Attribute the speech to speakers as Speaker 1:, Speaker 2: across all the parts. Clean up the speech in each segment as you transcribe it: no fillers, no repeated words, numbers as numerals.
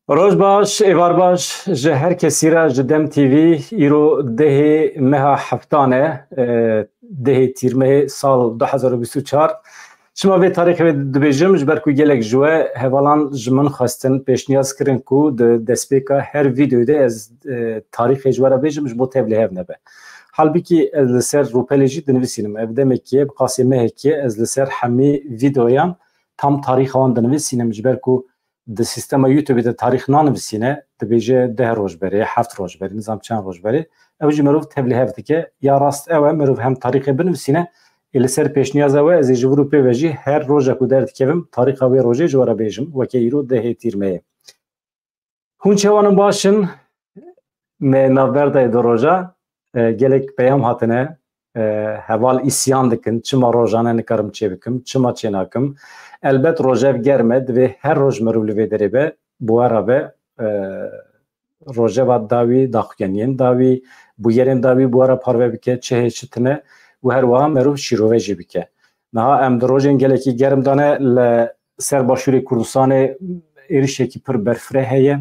Speaker 1: روز باش ایوار باش جه هر کسی را جدم تیوی ایرو ده مها هفتانه ده تیرمه سال 2024 شما به تاریخ دبیجم جبر کو گلک جوه هوالان جمن خواستن پیشنیاز کرن کو دسپیکا هر ویدیو ده از تاریخ جوارا بیجم جبو تبلی هف نبه halbuki ez li ser rûpelê jî dinivîsînim ev demekî bi qasî mehekê ez li ser hemî vîdeoyan tam tarîxa wan dinivîsînim ji ber ku di sîstema YouTube'ê de tarîx nanivîsîne dibêje 10 roj berê 7 roj berê nizam çend roj berê ew jî mirov tevlî hev dike ya rast ew e mirov hem tarîxê binivîsîne li ser pêşniyaza we ez ê ji vir û pê ve jî her roja ku derdikevim tarîxa wê rojê ji were bêjim wekê îro dehê tîrmeyê hûn çawanin başin me navberdayê di roja gelek peyam hatine heval isyan dikin çima rojane nikarim çê bikim çima çê nakim elbet rojev germe divê her roj mirov li vê derê be bi were be rojeva dawî daxuyaniyên dawî bûyerên dawî bi were parve bike çihê çi tune û her wiha mirov şîrove jî bike niha em di rojên gelekî germ dane li ser başûrê Kurdistanê êrişekî pir berfirê heye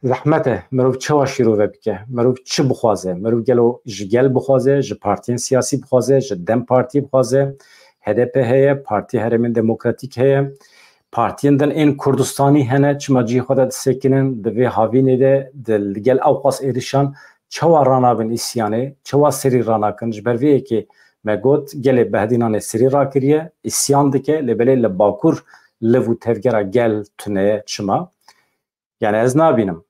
Speaker 1: zehmet e mirov çawa şîrove bike mirov çi bixwaze mirov gelo ji gel bixwaze ji partiyên siyasî bixwaze ji dem partî bixwaze HDP heye partî herêmên demokratîk heye partiyên din ên Kurdistanî hene çima cî xwe de disekinin di vê havînê de li gel ew qas êrişan çawa ranabin îsyanê çawa serî ranakin ji ber vê yekê me got gelê behdînanê serî rakiriye îsyan dike lêbelê li bakur liv û tevgera gel tuneye çima yani ez nabînim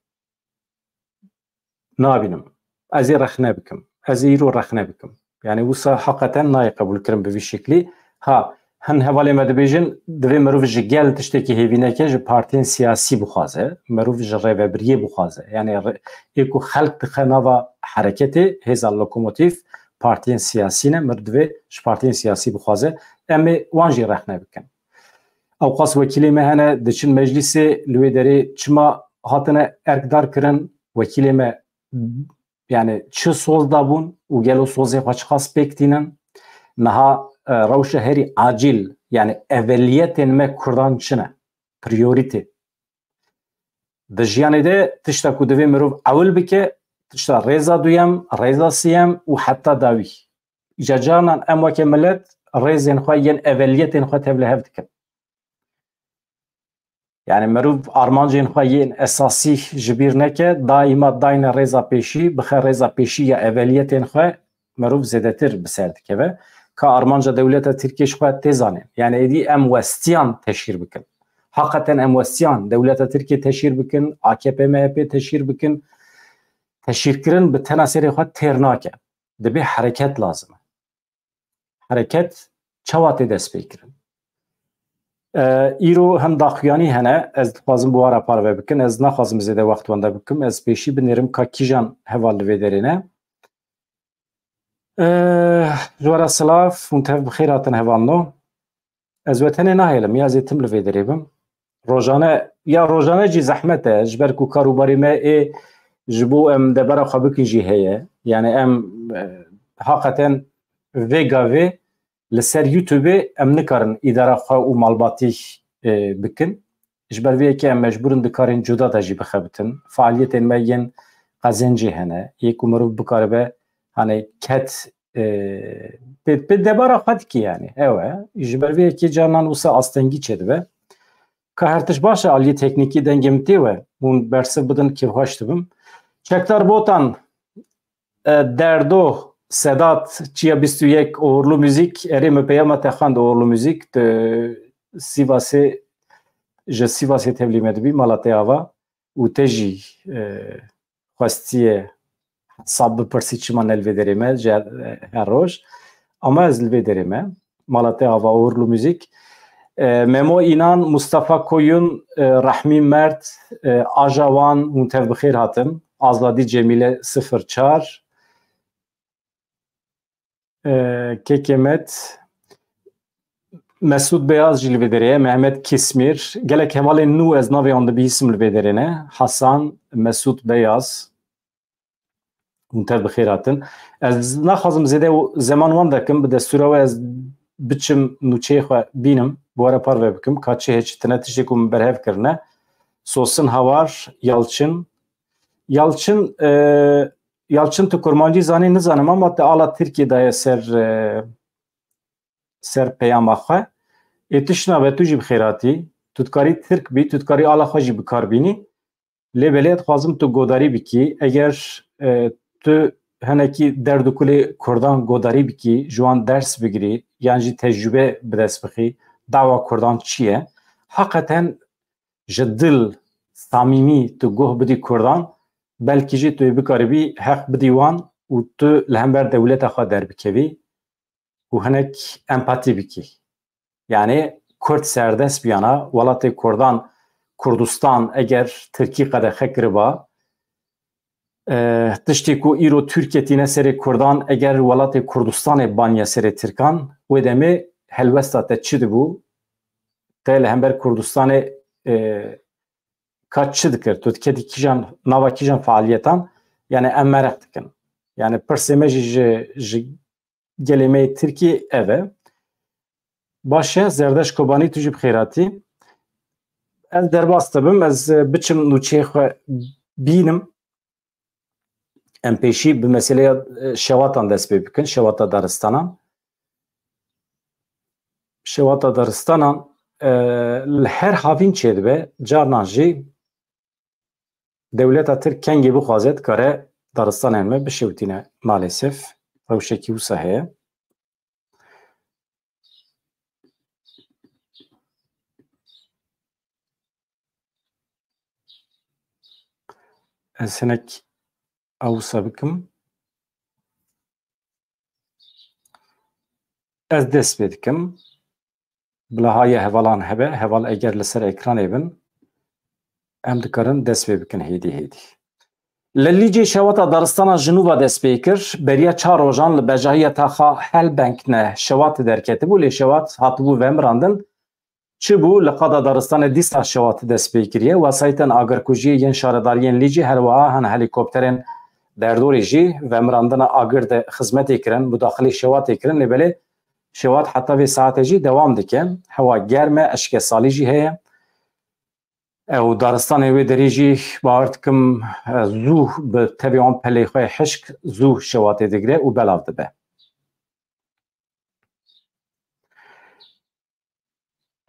Speaker 1: ez ê rexne bikim ez ê îro rexne bikim yani wisa heqeten nayê qebûl kirin bi vî şeklî ha hin hevalê me dibêjin divê mirov ji gel tiştekî hêvîneke ji partiyên siyasî bixwaze mirov ji rêvebiriyê bixwaze yani ê ku xelk dixe nava hereketê hêza lokomotîv partiyên siyasî ne mir divê ji partiyên siyasî bixwaze em ê wan jî rexne bikin ew qas wekîlê me hene diçin meclîsê li wê derê çima hatine erkdar kirin wekîlê me yani çi soz dabûn û gelo sozê xwe çi qas pêk tînin niha rewşa herî acîl yani eveliyetên me Kurdan çi ne priorîtê di jiyanê de tişta ku divê mirov ewil bike tişta rêza duyem rêza sîyem û heta dawî îca canan em weke millet rêzên xwe yên eveliyetên xwe tevli hev dikin yani mirov armancên xwe yên esasî ji bîr neke daîma dayne rêza pêşî bixe rêza pêşî ya eveliyetên xwe mirov zêdetir bi ser dikeve ka armanca dewleta Tirkiye ji xwe tê zanîn yani êdî em westiyan teşhîr bikin heqeten em westiyan dewleta Tirkiye teşhîr bikin AKP MHP teşhîr bikin teşhîrkirin bi tena serê xwe têr nake dibe hereket lazim e hereket çawa tê dest pê kirin îro hem daxuyanî hene ez dixwazim bi wara parve bikin ez naxwazim zêde wext wenda bikim ez pêşî binêrim ka kîjan heval li vê derê ne ji were silav hûn tev bi xêr hatin hevalno ez we tenê nahêlim ya zêtim li vê derê bim rojane jî zehmet e ji ber ku karûbarî me ê ji bo em debera xwe bikin jî heye yani em heqeten vê gavê li ser YouTube'ê em nikarin îdara xwe û malbatî bikin ji ber vê yekê em mecbûrin dikarên cuda de jî bixebitin faaliyetên me yên qezên jî hene yê ku mirov bikaribe hani ket bi debara xwe dikî yani ew e ji ber vê yekê canan wisa astengî çêdibe ka her tişt baş e aliyê teknîkî dengê min tê we hûn bersiv bidin kêfxweş dibim çekdar botan derdo Sedat çiya 21 uğurlu müzik erê me peyama te xwend uğurlu müzik Sivasê ji Sivasê tevlî me dibî Malatya ava û te jî xwestiye sab bipirsî çima ne li vê derê me ji her roj ama ez li vê derê me Malatya ava uğurlu müzik Memo İnan Mustafa Koyun Rahmî Mert Aja Wan hûn tev bi xêr hatin Azadî Cemîle 04 Kekemet Mesud Beyaz jî li vê derê ye Mehmet Kismîr gelek hevalên nû ez navê wan dibîsim li vê derê ne Hasan Mesud Beyaz hûn tev bi xêr hatin ez naxwazim zêde zeman wan dikim bi destûra we ez biçim nûçeyê xwe bînim bi were parve bikim ka çihê çi tune tiştê ku min berhev kirine Sosin Havar, Yalçın tu kurmancı zanî nizanim ama te ala Tirkiyeyê ser peyama xwe. Tişna ve tu jî bi xêratî, tu dikarî Tirk bî, tu dikarî ala xwe jî bikarbînî. Lê belê dixwazim tu godarî bikî. Eger tu henekî derdikulê Kurdan godarî bikî, ji wan ders bigirî, yan jî tecrübe bi dest bixî, dawa Kurdan çi ye? Heqeten ji dil samîmî tu guh bidî Kurdan, belkî jî tu bikaribî heq bidî wan û tu li hember dewleta xwe derbikevî û hinek empatî bikî. Yani Kurd serdest biyana, welatê Kurdan, Kurdistan eger Tirkî qedexe kiriba, tiştê ku îro Tirkiye tîne serê Kurdan, eger welatê Kurdistanê baniye serê Tirkan, wê demê helwesta te çi dibû? Te li hember Kurdistanê ka çi dikir? Tu diketî kîjan nava kîjan fealiyetan, yani em mereq dikin. Yani pirsê me ji gelê me Tirkiye ev e. Baş e, Zerdeş Kobanî tu jî bi xêratî. Ez derbas dibim, ez biçim nûçeyê xwe bînim. Em pêşî bi meseleya şewatan dest pê bikin, şewata daristanan. Şewata daristanan li her havîn çêdibe, carnan jî dewleta Tirk kengê bixwaze dikare daristanên me bişewitîne malesef. Rewşekî wisa heye. Ez hinek awsa bikim. Ez dest pê dikim. Bilahayê hevalan hebe, heval eger li ser ekranê bin, em dikarin dest pê bikin hêdî hêdî. Li Lîcê şewata daristana Jinûva dest pê kir, beriya 4 rojan li bejahiya taxa Helbengê şewatê derketibû, lê şewat hatibû vemirandin. Çi bû? Li qada daristanê dîsa şewatê dest pê kiriye. Wesayetên agirkujiyê yên şaredariyên Lîcê her wiha hin helîkopterên derdorê jî vemirandina agir de xizmetê kirin, mudaxilê şewatê kirin, lê belê şewat heta vê saetê jî dewam dike. Hewa germ e, eşkesalî jî heye. Ew daristanê wê derê jî bawer dikim zû bi tevê wan pelê xwe hişk zû şewatê digire û belav dibe.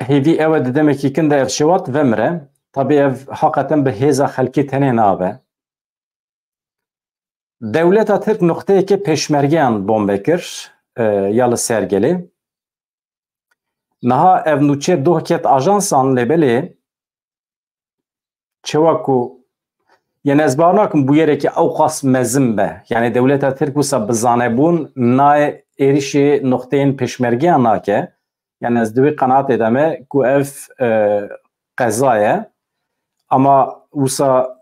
Speaker 1: Hêdî ew e di demekî kin de ev şewat vemire. Tabii ev heqeten bi hêza xelkê tenê nabe. Dewleta Tirk noxteyekê pêşmergeyan bombe kir ya li Sergelê. Niha ev nûçe doh ket ajansan lê belê çewa ku yani ez bawer nakim bû yerekê ew qas mezin be. Yani dewleta Tirk wisa bi zanebûn nayê êrişê noxteyên pêşmergeyan nake. Yani ez divê qenaatê de me ku ev qeza ye ama wisa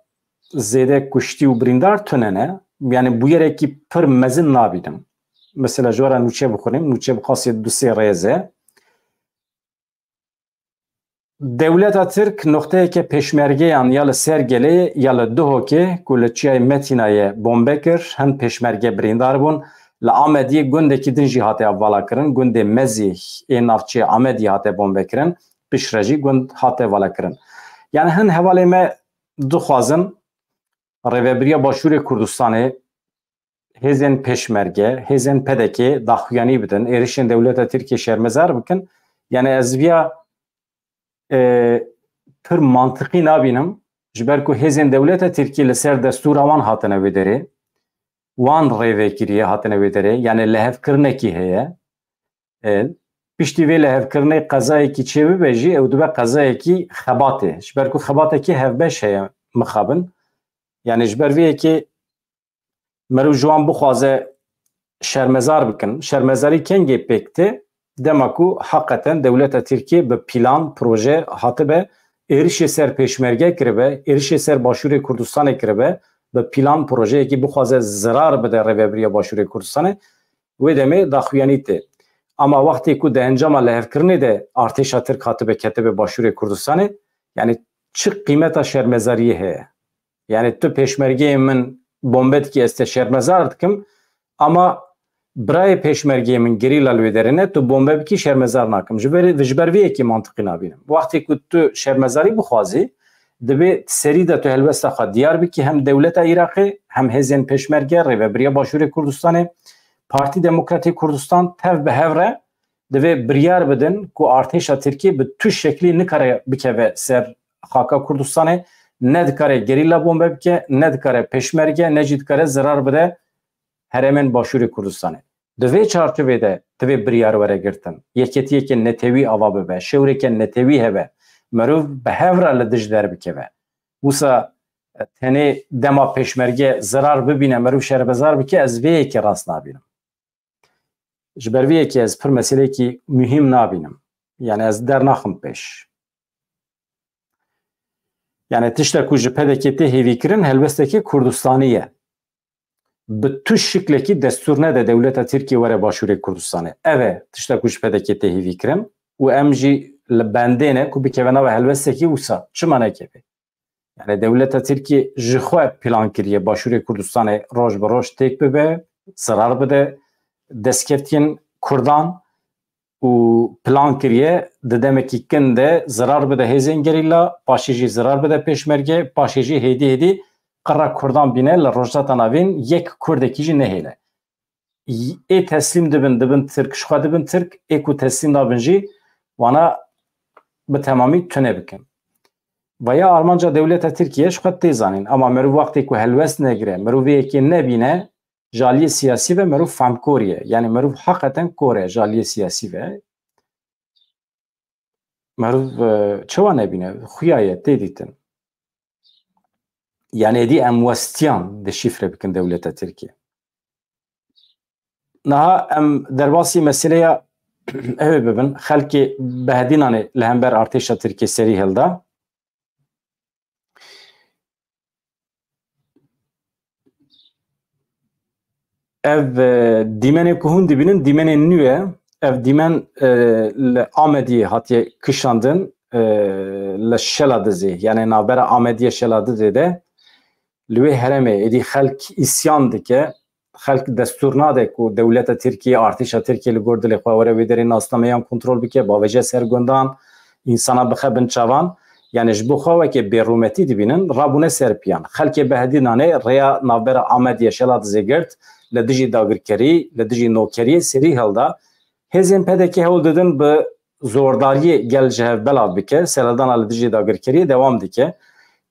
Speaker 1: zêde kuştî û birîndar tune ne. Yani bû yerekî pir mezin nabînim. Mesela ji were nûçe bixwînim, nûçe bi qasî du sê rêz e. Dewleta Tirk noxteyeke pêşmergeyan ya li Sergelê ya li Duhokê ku li çiyayê Metînayê bombe kir, hin pêşmerge birîndar bûn. Li Amediyê gundekî din jî hate vala kirin, gundê Mezî ê navçeyê Amediyê hate bombe kirin, piştre jî gund hate vala kirin. Yani hin hevalê me dixwazin Rêveberiya Başûrê Kurdistanê hêzên pêşmerge, hêzên pedekê daxuyanî bidin, êrişên dewleta Tirkiye şermezar bikin. Yani ez vîya pir mantıqî nabînim ji ber ku hêzên dewleta Tirkiye li ser destûra wan hatine wê derê, wan rêvekiriye hatine wê derê, yani lehevkirinekî heye. Piştî vê lehevkirinê qezayekî çê bibe jî ew dibe qezayekî xebatê. Ji ber ku xebatekî hevbeş heye mixabin. Yani ji ber vê yekê merû ji wan bixwaze şermezar bikin. Şermezarî kengê pêkti, dema ku heqeten dewleta Tirkiye bi plan, proje hatibe êrişê ser pêşmerge kiribe, êrişê ser Başûrê Kurdistanê kiribe, bi plan projeyekî bixwaze zirar bide Rêveberiya Başûrê Kurdistanê, wê demê daxuyanî tê. Ama wextê ku di encama lehevkirinê de artêşa Tirk hatibe ketibe Başûrê Kurdistanê, yani çi qîmeta şermezariyê heye? Yani tu pêşmergeyê min bombe dikî ez te şermezar dikim ama birayê pêşmergeyê min girî lal wê derê tu bombe bikî şermezar nakim. Ji ber vê yekî mantiqî nabînim. Wextê ku tu şermezarî bixwazî, دبی سری ده تو هلوستا خا دیار بی که هم دولت عراقی هم هزین پشمرگه ریوبریا باشور کردستان پارتی دموکراتی کردستان تف به هفره دبی بریار بدن کو ارتش ترکیه به تو شکلی نکاره بکوه سر خاکا کردستان ندکاره گریلا بمب بکه ندکاره پشمرگه نجید کاره ضرر بده هرمن باشور کردستان دوی چارچوبه ده دوی بریار وره گرتن یکیتیه که نتوی آوا به شوری که نتوی هبه مروف به هفره لدش در بکوه وسا تنه دما پشمرگه ضرر ببینه مروف شر بزار بکه از ویه که راست نبینم جبر ویه که از پر مسئله که مهم نبینم یعنی از در نخم پیش یعنی تشتا کو جپده که ته هیوی کرن هلوسته که کردستانیه به تو شکل که دستور نده دولت ترکیه وره باشور کردستانه اوه تشتا کو جپده که ته هیوی کرن و امجی لبندینه کو بکوه و هلوسته که وسا چه معنی که به یعنی دولت ترکیه جخواه پلان کریه باشور کردستان روش به روش تک ببه ضرر بده دستکفتین کردان و پلان کریه ددمکی کنده ضرر بده هزین گریلا پاشیجی ضرر بده پیشمرگه پاشیجی هیدی قرار کردان بینه لروجدات ناوین یک کردکی جی نهیله ای تسلیم دبن ترک شخوا دبن ترک ای کو تسلیم دابن جی وانا به تمامی تونه بکن و یا آلمانجا دولت ترکیه شخواد تیزانین اما مرو وقتی که هلوست نگره مرو ویکی نبینه جالی سیاسی و مرو فهمکوریه یعنی مرو حقیقتا کوره جالی سیاسی و مرو چوا نبینه خویایه تیدیتن یعنی دی اموستیان ده شifre بکن دولت ترکیه نها ام درباسی مسئله اوه ببن خلکی بهدینانه لهمبر ارتش ترکیه سری هلده ev dîmenê ku hûn dibînin dîmenên nû ye ev dîmen li Amediyê hatiye kişandin li Şela Dizê yani navbera Amediye Şela Dizê de li wê herêmê êdî xelk îsyan dike xelk destûr nade ku dewleta Tirkiye artêşa Tirkiye li gor dilê xwe were wê derê nasnameyan kontrol bike bavêje sergundan însana bixe bin çavan yani ji bo xwe wekê bêrûmetî dibînin rabûne ser piyan xelkê behedînanê rêya navbera Amediye Şela Dizê girt li dijî dagirkerî, li dijî nokeriyê serî helda hêzên pedekê hewl didin bi zordariyê gel ji hev belav bike seredana li dijî dagirkeriyê dewam dike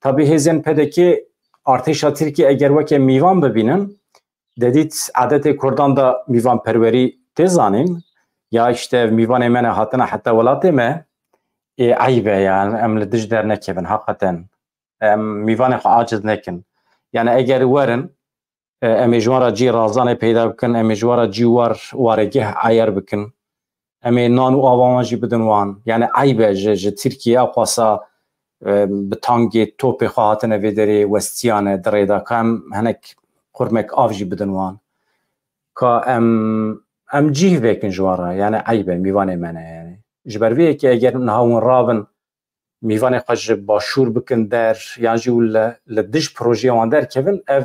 Speaker 1: tabi hêzên pedekê artêşa Tirkiye eger weke mîvan bibînin dedît adetê Kurdan da mîvan perwerî tê zanîn ya işte mîvanê me ne hatine heta welatê me eyb e yani em li dij dernekevin heqeten em mîvanê xwe aciz nekin yani eger werin em ê ji wan re cî razanê peyda bikin em ê ji wan re cî waregeh ayer bikin em ê nan û ava wan jî bidin wan yani eyb e ji Tirkiye xwasa bi tangê topê xwe hatine vê derê westiyane dirêda ka em hinek qurmek av jî bidin wan ka em cîv vekin ji wan re yani eyb e mîvanê me ne yani ji ber vê yekê eger niha hûn rabin mîvanê xwe ji başûr bikin der yan jî li dij projeyê wan derkevin ev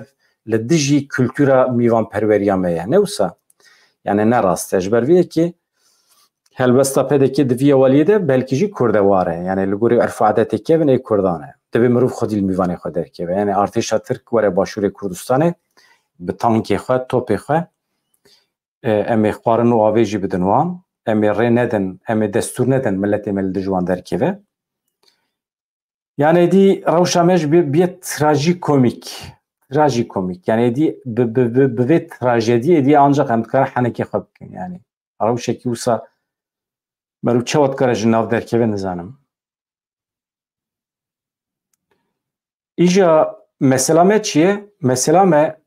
Speaker 1: li dijî kültûra mîvanperweriya me ye ne wisa yani ne rast e ji ber vê yekê helbesta pedekê di vî awaliyê de belkî jî Kurd e ware yani li gorî erf adetê kevin ê Kurdan e divê mirov xwedî li mîvanê xwe derkeve yani artêşa Tirk were başûrê Kurdistanê bi tankê xwe topê xwe em ê xwarin û avê jî bidin wan em ê rê nedin em ê destûr nedin milletê me li dij wan derkeve yani êdî rewşa me ji bîye trajikomîk trajikomîk yani êdî bi vê trajediyê êdî ancak em dikare henekê xwe bikin yani rewşekî wisa merû çawa dikare ji nav derkeve nizanim îja mesela me çi ye mesela me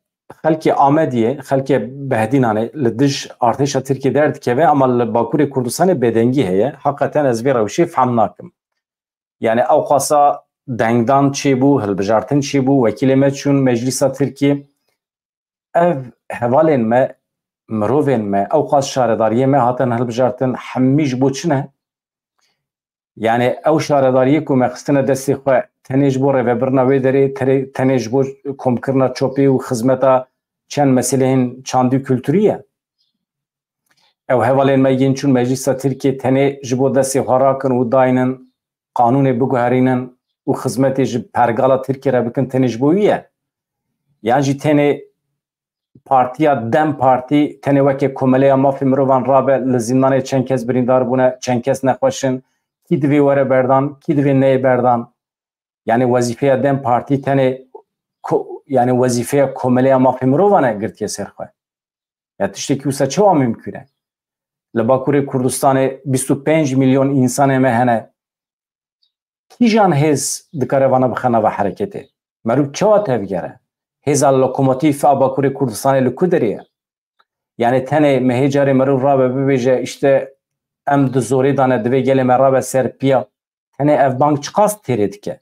Speaker 1: xelkê Amediyê xelkê behedînanê li dij artêşa Tirkiye derdikeve ama li Bakurê Kurdistanê bêdengî heye heqeten ez vê rewşê fehm nakim yani ew xwasa dengdan çêbû hilbijartin çêbû wekîlê me çûn meclîsa Tirkiye ev hevalên me mirovên me ew xas şaredariyê me hatin hilbijartin hemî ji bo çi ne yani ew şaredariyê ku me xistine destê xwe tenê ji bo rêvebirina wê derê tenê ji bo komkirina çopê û xizmeta çend meseleyên çandî kültûrî ye ew hevalên me yên çûn meclîsa Tirkiye tenê ji bo destê xwe rakin û dayînin qanûnê biguherînin و خدمتی جی پرگالا ترکیه را بکن تنش بویه یعنی جی تنه پارتیا دم پارتی تنه وکی کمالی مافی مروان رابه لزیندان چند کس بریندار بونه چند کس نخوشن کی دوی وره بردان کی دوی نه بردان یعنی وظیفه دم پارتی تنه یعنی وظیفه کمالی مافی مروانه گرتیه سرخواه یا تشتکی وسا چه ممکنه لباکوری کردستان 25 میلیون انسان مهنه کی جان هز دکاره وانا بخنه و حرکته مرو چه تفگره هز اللوکوموتیف باکوری کردستان لکودریه یعنی تنه مهجر مرو رابه ببیجه اشته ام دزوری دانه دوی گلی مرابه سر پیا تنه اف بانک چقاست تیرید که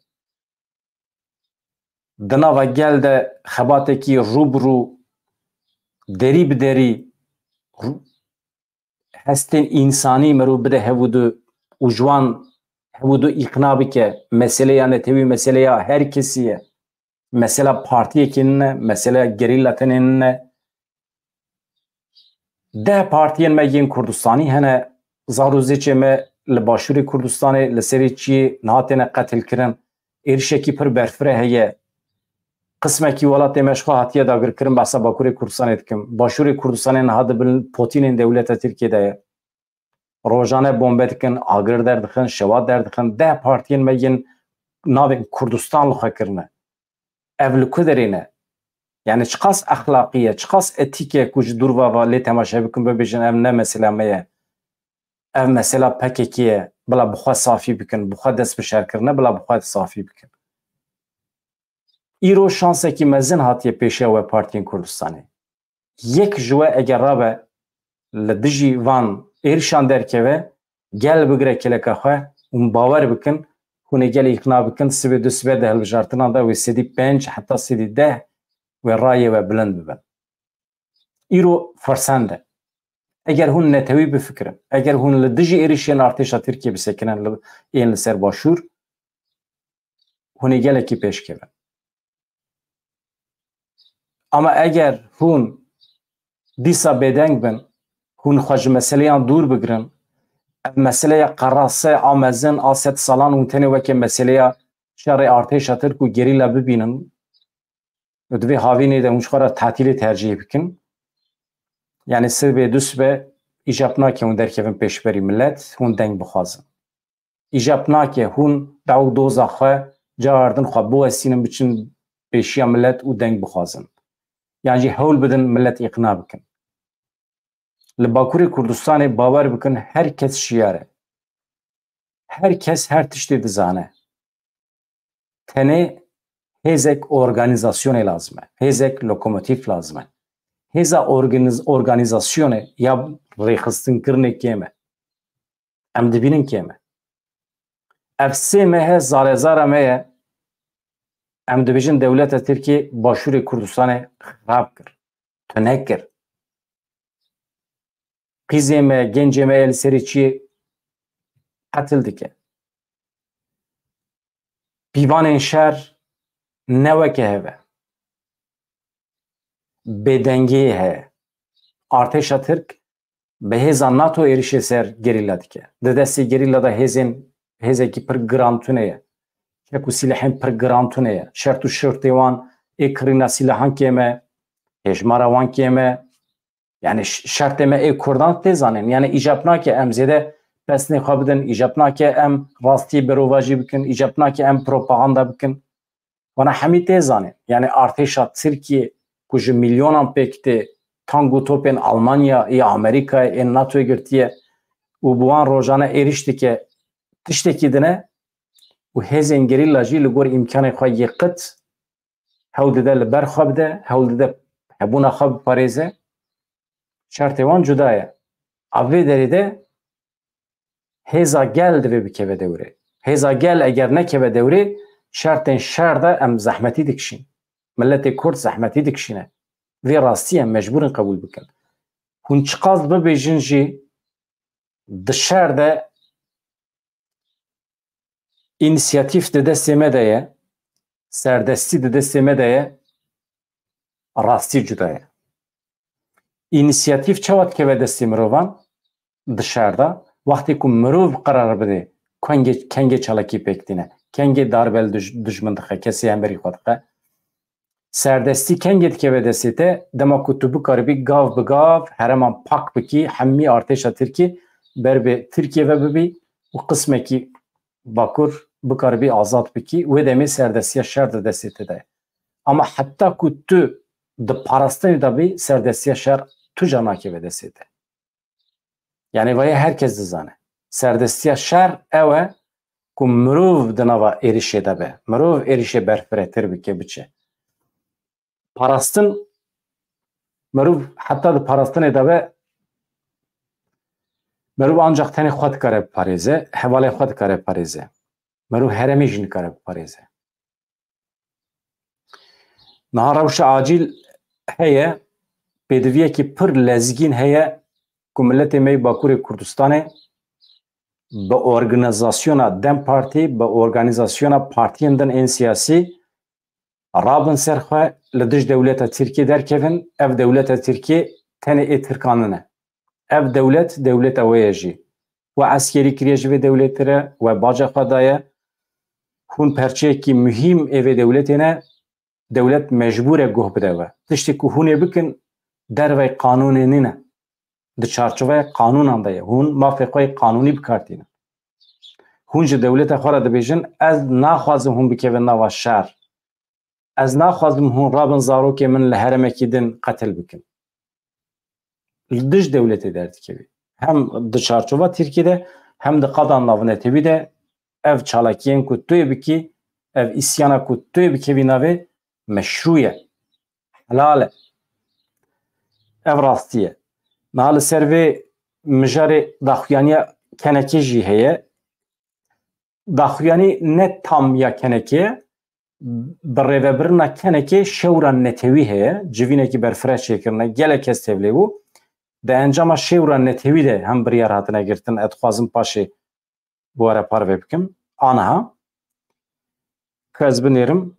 Speaker 1: دنا و گل ده خباته کی روبرو دری بدری هستین انسانی مرو بده هودو وجوان هودو اقناع بکه مسئله یعنی توی مسئله هر کسیه مسئله پارتیه که نه مسئله گریلا تنه ده پارتیان مگین کردستانی هنه زاروزی چه ما لباشوری کردستانی لسری چی نهاتین قتل کرن ایرشکی پر برفره هیه قسمه کی ولات مشخو هاتیه داگر کرن بحثا باکوری کردستانی دکم باشوری کردستانی نهاد بل پوتین دولت ترکیه ده روزانه بمب دکن آگر در دکن شواد در دکن ده پارتیان مگین ناوین کردستان لخوا کرنه اول کدرینه یعنی چقاس اخلاقیه چقاس اتیکه کج دور و لی تماشا بکن ببیجن ام نه مثلا میه ام مثلا پکیه بلا بخوا صافی بکن بخوا دست بشار کرنه بلا بخوا صافی بکن ایرو شانسه که مزن هاتیه پیشه و پارتین کردستانی یک جوه اگر رابه لدجی وان ایرشان درکوه گل بگره کلکه خواه اون باور بکن هونه گل اقناع بکن سبه دو سبه ده هلوجارتنا ده و سیدی 5 حتی سیدی 10 و رایه و بلند ببن ایرو فرسنده اگر هون نتوی بفکرن اگر هون لدجی ایرشین ارتشا ترکیه بسکنن این لسر باشور هونه گل اکی پیش کبن اما اگر هون دیسا بدنگ بن هون خوش مسئله دور بگرن مسئله قراسه آمزن آسد سالان اونتنه وکه مسئله شر ارتشا ترک و گریلا ببینن و دوی هاوینه ده اونشخواه تعطیل ترجیح بکن یعنی سبه دو سبه ایجاب ناکه هون درکفن پیش بری ملت هون دنگ بخوازن ایجاب ناکه هون دعو دوزا خواه جاردن خواه بو اسینم بچن پیشیا ملت و دنگ بخوازن یعنی جی حول بدن ملت اقناع بکن لباکوری کردستان باور بکن هر کس شیاره هر کس هر تشتی دزانه تنه هزک ارگانیزاسیون لازمه هزک لوکوموتیف لازمه هزا ارگانیزاسیون یا ریخستن کرنه کیمه ام دبینن کیمه افسی مه زارزاره مه ام دبیجن دولت ترکیه باشور کردستان خراب کر تنکر قیزه مه گنجه مه السری چی قتل دکه پیوان شهر نوکه هوه بدنگی هه ارتش ترک به هزا ناتو ایرشه سر گریلا دکه ده دستی گریلا ده هزه کی پر گرانتونه چکو سلاحین پر گرانتونه شرطو شرطیوان اکرینا سلاحان کیمه هجمارا وان کیمه یعنی شرط ما ای کردان تزانن یعنی ایجاب ناکه ام زیده پس نخوابدن ایجاب ناکه ام راستی برواجی بکن ایجاب ناکه ام پروپاگاندا بکن وانا همی تزانن یعنی ارتشا ترکیه کج میلیونان پکته تانگو توپن آلمانیا ای امریکا ای ناتو گرتیه و بوان روزانه ایرشتی که تشتکی دنه و هزین گریلا جی لگور امکان خواه یقت هول ده لبر خواب ده هول ده هبونا خواب پاریزه شرط وان جدایه اوی دریده هزا گل دوی بکه دوره هزا گل اگر نکه دوره شرطن شر ده ام زحمتی دکشین ملت کرد زحمتی دکشینه وی راستی هم مجبورن قبول بکن هون چقاز ببیجن جی ده شر ده اینسیاتیف ده دستی مدهیه سردستی ده دستی مدهیه راستی جدایه اینسیاتیف چواد که به دستی مروان دشارده وقتی که مروف قرار بده کنگه چالکی پکتینه کنگی داربل دجمن دخه کسی هم بری خود که سردستی کنگی دکه دسته دما کتبو کاربی گاو بگاو هرمان پاک بکی همی ارتش ترکی بر به ترکیه و ببی و قسمه کی باکور بکاربی آزاد بکی و دمی سردستی شر دسته ده اما حتی کتو د پاراستنی دبی سردستی شر تو جانا که دسته یعنی وای herkes دزانه سردستی شر اوه که مروف دنوا ایریشه دبه مروف ایریشه برفرتر بکه بچه پاراستن مروف حتی د پاراستن دبه مروف ancak tane خود کاره پاریزه حواله خود کاره پاریزه مروف هرمی جن کاره پاریزه نه روش عاجل هيا بدویه که پر لزگین هيا که ملت می باکور کردستانه با ارگانیزاسیون دم پارتی با ارگانیزاسیون پارتیان دن این سیاسی رابن سرخواه لدش دولت ترکیه درکفن اف دولت ترکیه تنه ای ترکاننه اف دولت اویجی و عسکری کریج و دولت را و باجه خدایه هون پرچه که مهم ای دولتینه دولت مجبوره گوه بده و تشتی که هونه بکن در وی قانون نینه د چارچوبه قانون هم ده هون موافقه قانونی بکارتینه هون جو دولت خورا ده بیجن از نخوازم هون بکوه نوا شهر از نخوازم هون رابن زارو که من لحرمه کدن قتل بکن دش دولت درد که بی هم د چارچوبه ترکی ده هم د قادان ناونه تبی ده ev çalakiyen ku tu biki ev isyana ku tu biki vinave meşruye helal ev rastiye nal serve mijare daxuyaniya keneke jî heye daxuyani ne tam ya keneke birêvebirina keneke şewra netewî heye civînekî berfireh çêkirine gelek kes tevlê bû di encama şewra netewî de hem biryar hatine girtin et dixwazim paşê bu ara parve bikim anaha ez binêrim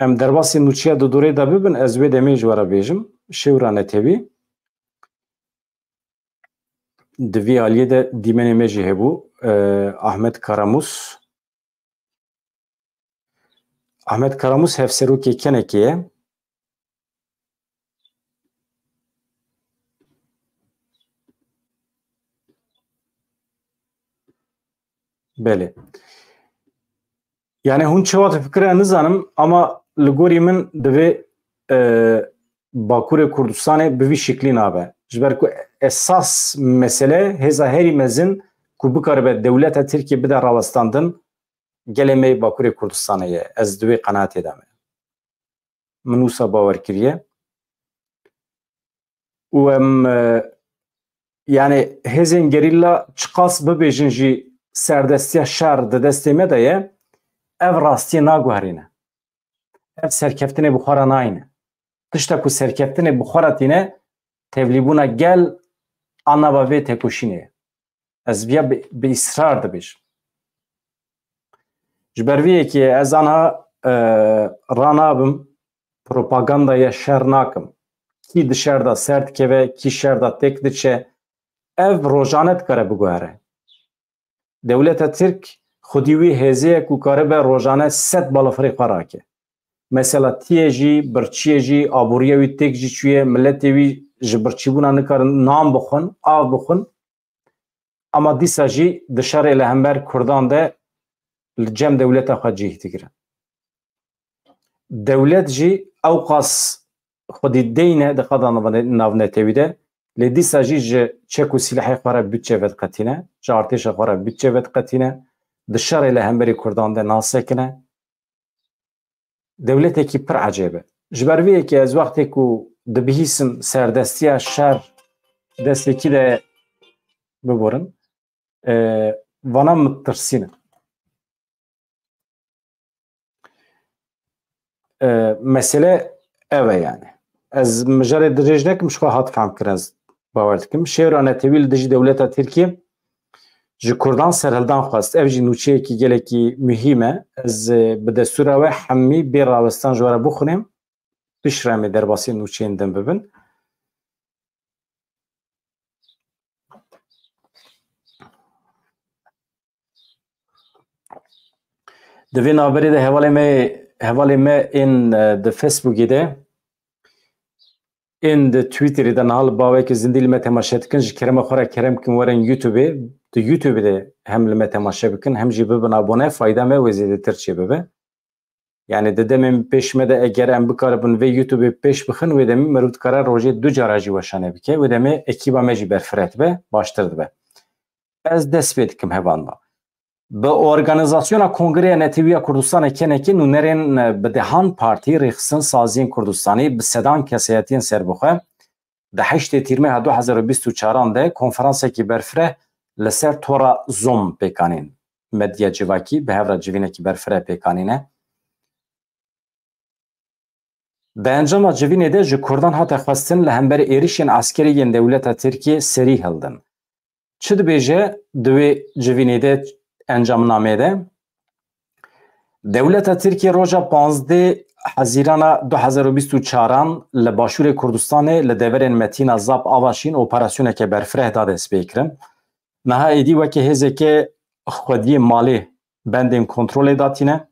Speaker 1: em derbasê nûçiya di dorê de bibin ez wê demê ji were bêjim şewra netewî di vî aliyê de dîmenê me jî hebû Ahmet Karamûs Ahmet Karamûs hevserokê kenekê ye belê yani hûn çawa fikire nizanim ama li gorî min divê Bakurê Kurdistanê bi vî şeklî nabe ji ber ku esas mesele hêza herî mezin ku bikaribe dewleta Tirkiye bide rawestandin gelê me Bakurê Kurdistanê ye ez di wê qenaetê de me min wisa bawer kiriye û em yani hêzên gerîla çiqas bibêjin jî serdestiya şer di destê me de ye ev rastiyê naguherîne ev serkeftinê bi xwe re nayîne tişta ku serkeftinê bi xwe re tîne tevlîbûna gel anava vê têkoşînê ye ez viya bi îsrar dibêjim ji ber vê yekê ez aniha ranabim propagandaya şer nakim kî di şer de ser dikeve kî şer de têk diçe ev rojane dikare biguhere dewleta Tirk xwedî wî hêzeyek û karibe rojane sed balafirê xwe rake mesela tiyê jî birçiyê jî aboriya wî têk jî çûye milletê wî ji birçîbûna nikarin nam bixwin av bixwin ama dîsa jî di şerê li hember Kurdan de li cem dewleta xwe cih digirin dewlet jî ew qas xwedî deyne di qada navnetewî de lê dîsa jî ji çek û silahê xwe re bütçe vediqetîne ji artêşa xwe re bütçe vediqetîne di şerê li hemberî Kurdan de nasekine dewletekî pir ecêb e ji ber vê yekê ez wextê ku dibihîsim serdestiya şer destekî de biborin vana mitirsînin mesele ev e yani ez mijarê dirêj nekim ji xwe hat femkir ez bawer dikim şêwra netewî li dijî dewleta Tirkiye ji Kurdan serhildan xwast ev jî nûçeyekî gelekî muhîm e ez bi destûra we hemî bê rawestan ji were bixwînim piştre em ê derbasî nûçeyên din bibin Divê naberê de hevalê me ên di Facebookê de ên di Twitterê de niha li bawekî zindî li me temaşe dikin ji kerema xwe re kerem bikin werin YouTubeê di YouTubeê de hem li me temaşe bikin hem jî bibin abone fayda me wê zêdetir çê bibe. Yani di demên pêş me de eger em bikaribin vê YouTubeê pêş bixin wê demê mirov dikare rojê du cara jî weşane bike wê demê ekîba me jî berfireh dibe baştir dibe. Ez dest pê dikim hevan me. Bi organizasyona Kongreya Netewîya Kurdistanê kenekî nûnerên bi dehan partî rêxistin saziyên Kurdistanî bi sedan keseyetiyên serbixwe di heştê tîrmeya 2024 de konferansekî berfireh li ser tora Zoom pêkanîn. Medya civakî bi hevra civînekî berfireh pêkanîne. Di encama civînê de ji Kurdan hate xwestin li hemberî êrişên askerî yên dewleta Tirkiye serî hildin. Çi dibêje di wê civînê de encamnamê de dewleta Tirkiye roja 15 Hezîrana 2024 li Başûrê Kurdistanê li deverên Metîna Zap Avaşîn operasyoneke berfireh da dest pê kirin. Niha êdî wekî hêzeke xwediyê malê bendên kontrolê datîne,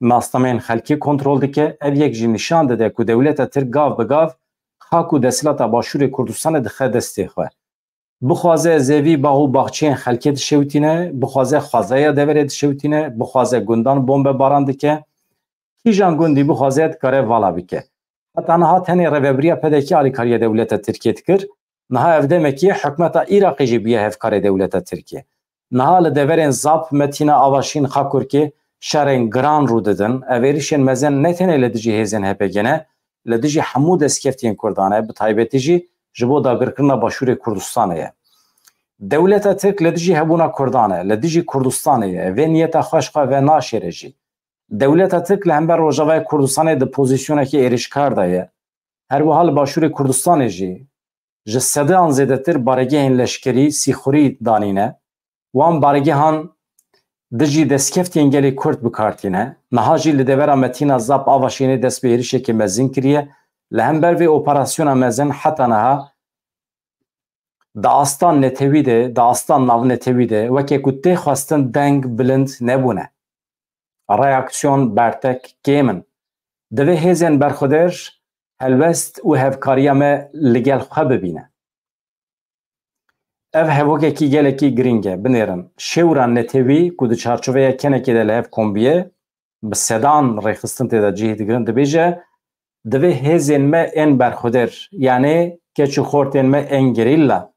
Speaker 1: mastamên xelkî kontrol dike, ev yek jî nîşan dide ku dewleta Tirk gav bi gav xak û desîlata Başûrê Kurdistanê dixe destê xwe. Bixwaze zevî bav û baxçeyên xelkê dişewitîne, bixwaze xwazaya deverê dişewitîne, bixwaze gundan bombebaran dike, kîjan gundî bixwaze dikare vala bike. Heta niha tenê reveberiya pedekî alîkariya dewleta Tirkiye dikir, niha ev demekî hikûmeta Iraqê jî bûye hevkarê dewleta Tirkiye. Niha li deverên Zap, Metîna Avaşîn, Xakurkê şerên giran rû didin, ev êrişên mezin ne tenê li dijî hêzên HPG, li dijî hemû destkeftiyên Kurdan e, bi taybetî jî ji bo dagirkirina Başûrê Kurdistanê ye. Dewleta Tirk li dijî hebûna Kurdan e, li dijî Kurdistanê ye, vê niyeta xweş xwe ve naşêre jî. Dewleta Tirk li hember Rojavayê Kurdistanê di pozisyonekî êrişkar da ye. Her wiha li Başûrê Kurdistanê jî ji sedan zêdetir baregehên leşkerî sîxurî danîne. Wan baregehan dijî destkeftiyên gelê Kurd bikartîne. Niha jî li devera Metîna Zap Avaşînê dest bi êrişekê mezin kiriye. Li hember vê operasyona mezin heta niha da astan netewî de, da astan navnetewî de wekê ku tê xwestin deng bilind nebûne. Reaksiyon bertek kêm in. Divê hêzên berxwedêr helbest û hevkariya me li gel xwe bibîne. Ev hevokekî gelekî giring e binêrin. Şewra netewî ku di çarçoveya kenekê de li hev kombiye bi sedan rêxistin tê de cihê digirin dibêje divê hêzên me ên berxwedêr yani keç û xortên me ên gerîlla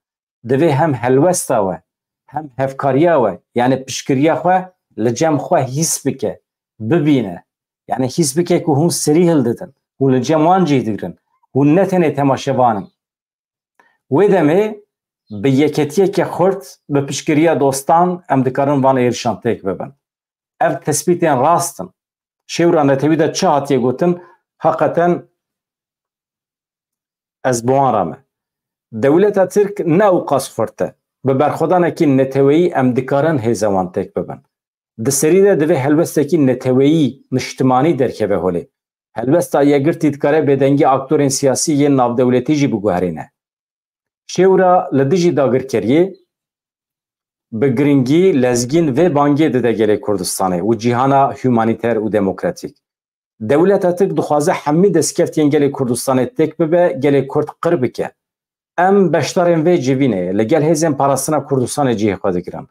Speaker 1: divê hem helwesta we hem hevkariya we yani piştgiriya xwe li cem xwe hîs bike bibîne. Yani hîs bike ku hûn serî hildidin, hûn li cem wan cih digirin, hûn ne tenê temaşevan in. Wê demê bi yeketiyeke xurt bi piştgiriya dostan em dikarin van êrişan têk bibin. Ev tespîtên rast in. Şewra netewî de çi hatiye gotin hakikaten ez bi wan re me. Dewleta Tirk ne û qas xurt e. Bi berxwedanekî neteweyî em dikarin hêza wan têk bibin. Di serî de divê helbestekî neteweyî niştimanî derkeve holê. Helbesta yekgirtî dikare bêdengî aktorên siyasî yên navdewletî jî biguherîne. Şewra li dijî dagirkeriyê bi giringî lezgîn vê bangê dide gelê Kurdistanê û cîhana humanîter û demokratîk. Dewleta Tirk dixwaze hemî destkeftiyên gelê Kurdistanê têk bibe, gelê Kurd qir bike. Em beşdarên vê civînê li gel hêzên parastina Kurdistanê cihê xwe dikirin.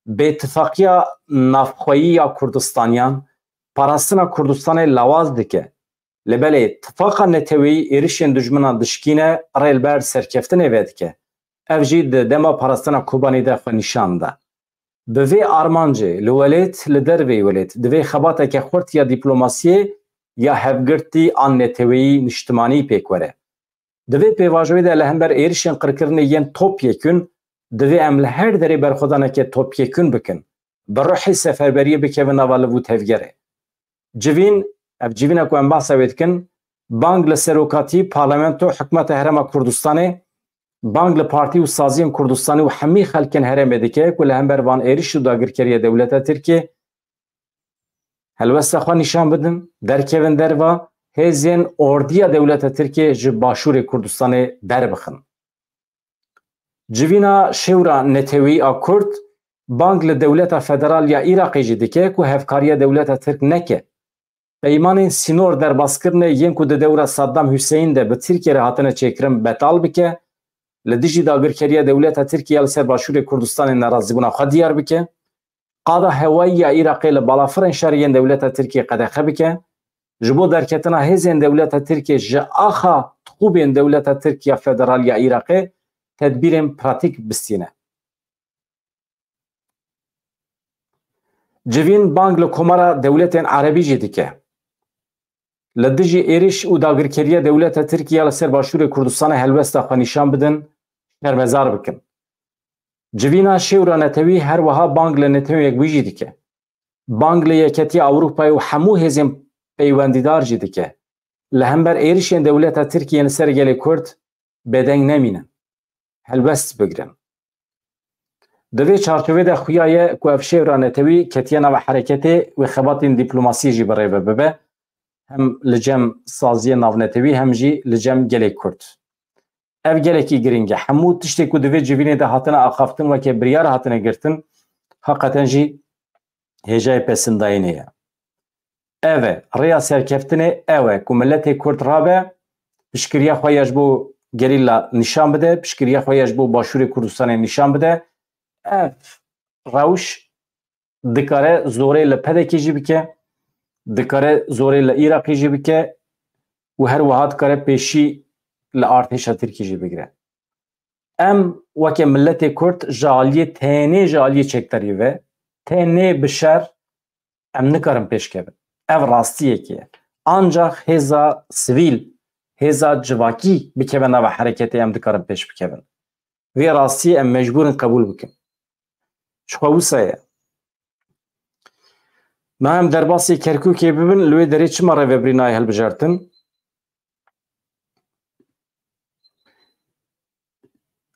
Speaker 1: Bêtifaqiya navxweyiya Kurdistaniyan parastina Kurdistanê lawaz dike. Li belê tifaqa netewî êrişên dijminan dişkîne rêlber serkeftinê vê dike. Ev jî di dema parastina Kobanî de xwe nîşan da. Bi vê armancê li welêt li dervê welêt divê xebateke xurt ya dîplomasiyê ya hevgirtî an netewî niştimanî pêk were. Divê pêvajiyê de li hember êrişên qirkirinê yên topyekûn divê em li her derê berxwedaneke topyekûn bikin. Bi ruhê seferberiyê bikevin ava li vû tevgerê. Civîn ev civîna ku em behsa wê dikin bang li serokatî parlamento hikûmeta Herêma Kurdistanê bang li partî û saziyên Kurdistanê û hemî xelkên herêmê dike ku li hember van êriş û dagirkeriya dewleta Tirkiye helwesta xwe nîşan bidin, derkevin derva hêzên ordiya dewleta Tirkiye ji Başûrê Kurdistanê derbixin. Civîna şewra netewî a Kurd بانگ لدولت فدرال یا عراقی جی دکه که هفکاری دولت ترک نکه. پیمان سینور در باسکرنه ین که دوره صدام حسین ده به ترکیه راحتنه چکرم بطال بکه لدیجی داگرکری دولت ترکیه لسر باشور کردستان ناراضی بونا خود دیار بکه قادا هوایی یا عراقی لبالافرن شهرین دولت ترکیه قدخه بکه جبو درکتنا هزین دولت ترکیه جاخا خوبین دولت ترکیه فدرال یا عراقی تدبیر پراتیک بستینه. جوین بانگ لکومارا دولت عربی جدی که لدیجی ایریش و داگرکری دولت ترکیه لسر باشور کردستان هلوستا خانیشان بدن شرمزار بکن. جوینا شیورا نتوی هر وها بانگ لنتوی یک بیجی دیگه. بانگ لیکتی اوروپای و همو هزیم پیوندیدار جدی که لهمبر ایریشین دولت ترکیه لسر گل کرد بدنگ نمینن. هلوست بگرن. دوی چارچوبه ده خویای که افشیورا نتوی کتینا و حرکتی و خباتین دیپلوماسی جی برای ببه هم لجم سازی ناو نتوی هم جی لجم گل کرد. اف گلکی گرینگه همو تشتی که دوی جوینه ده هاتنه آخافتن و که بریار هاتنه گرتن حقیقتا جی هجای پسنداینه یا اوه ریا سرکفتنه اوه که ملت کرد رابه پشکریه خواهیش بو گریلا نشان بده پشکریه خواهیش بو باشور کردستان نشان بده اف روش دکاره زوره لپده کی جی بکه دکاره زوره لعراقی جی بکه و هر وحاد کاره پیشی لارتش ترکی جی بگیره ام وکه ملت کرد جالی تینه جالی چکتری و تینه بشر ام نکارم پیش کبن اف راستیه که ancak heza sivil heza civaki bikebin ve hareketi em dikarin peş bikebin ve rastî em mecburin kabul bikin şxewisa me em derbasî Kerkûkê bibin li wê derê çima rêveberînayê hilbijartin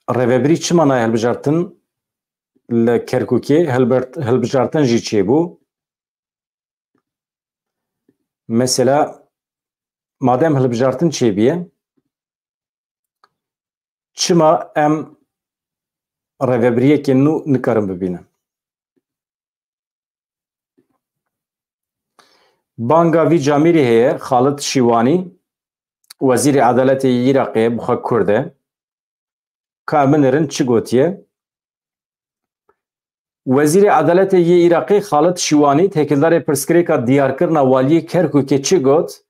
Speaker 1: rêveberî çima nayê hilbijartin li Kerkûkê hilbijartin jî çêbû mesela madem hilbijartin çêbiye çima em rêveberiyekê nû nikarin bibînin banga vî camerî heye Xalit Şîwanî Wezîrê Edaletê Iraqê bixwe Kurd e ka min erin çi gotiye Wezîrê Edaletê yê Iraqê Xalit Şîwanî têkildarê pirsgirêka diyarkirina waliyê Kerkûkê çi got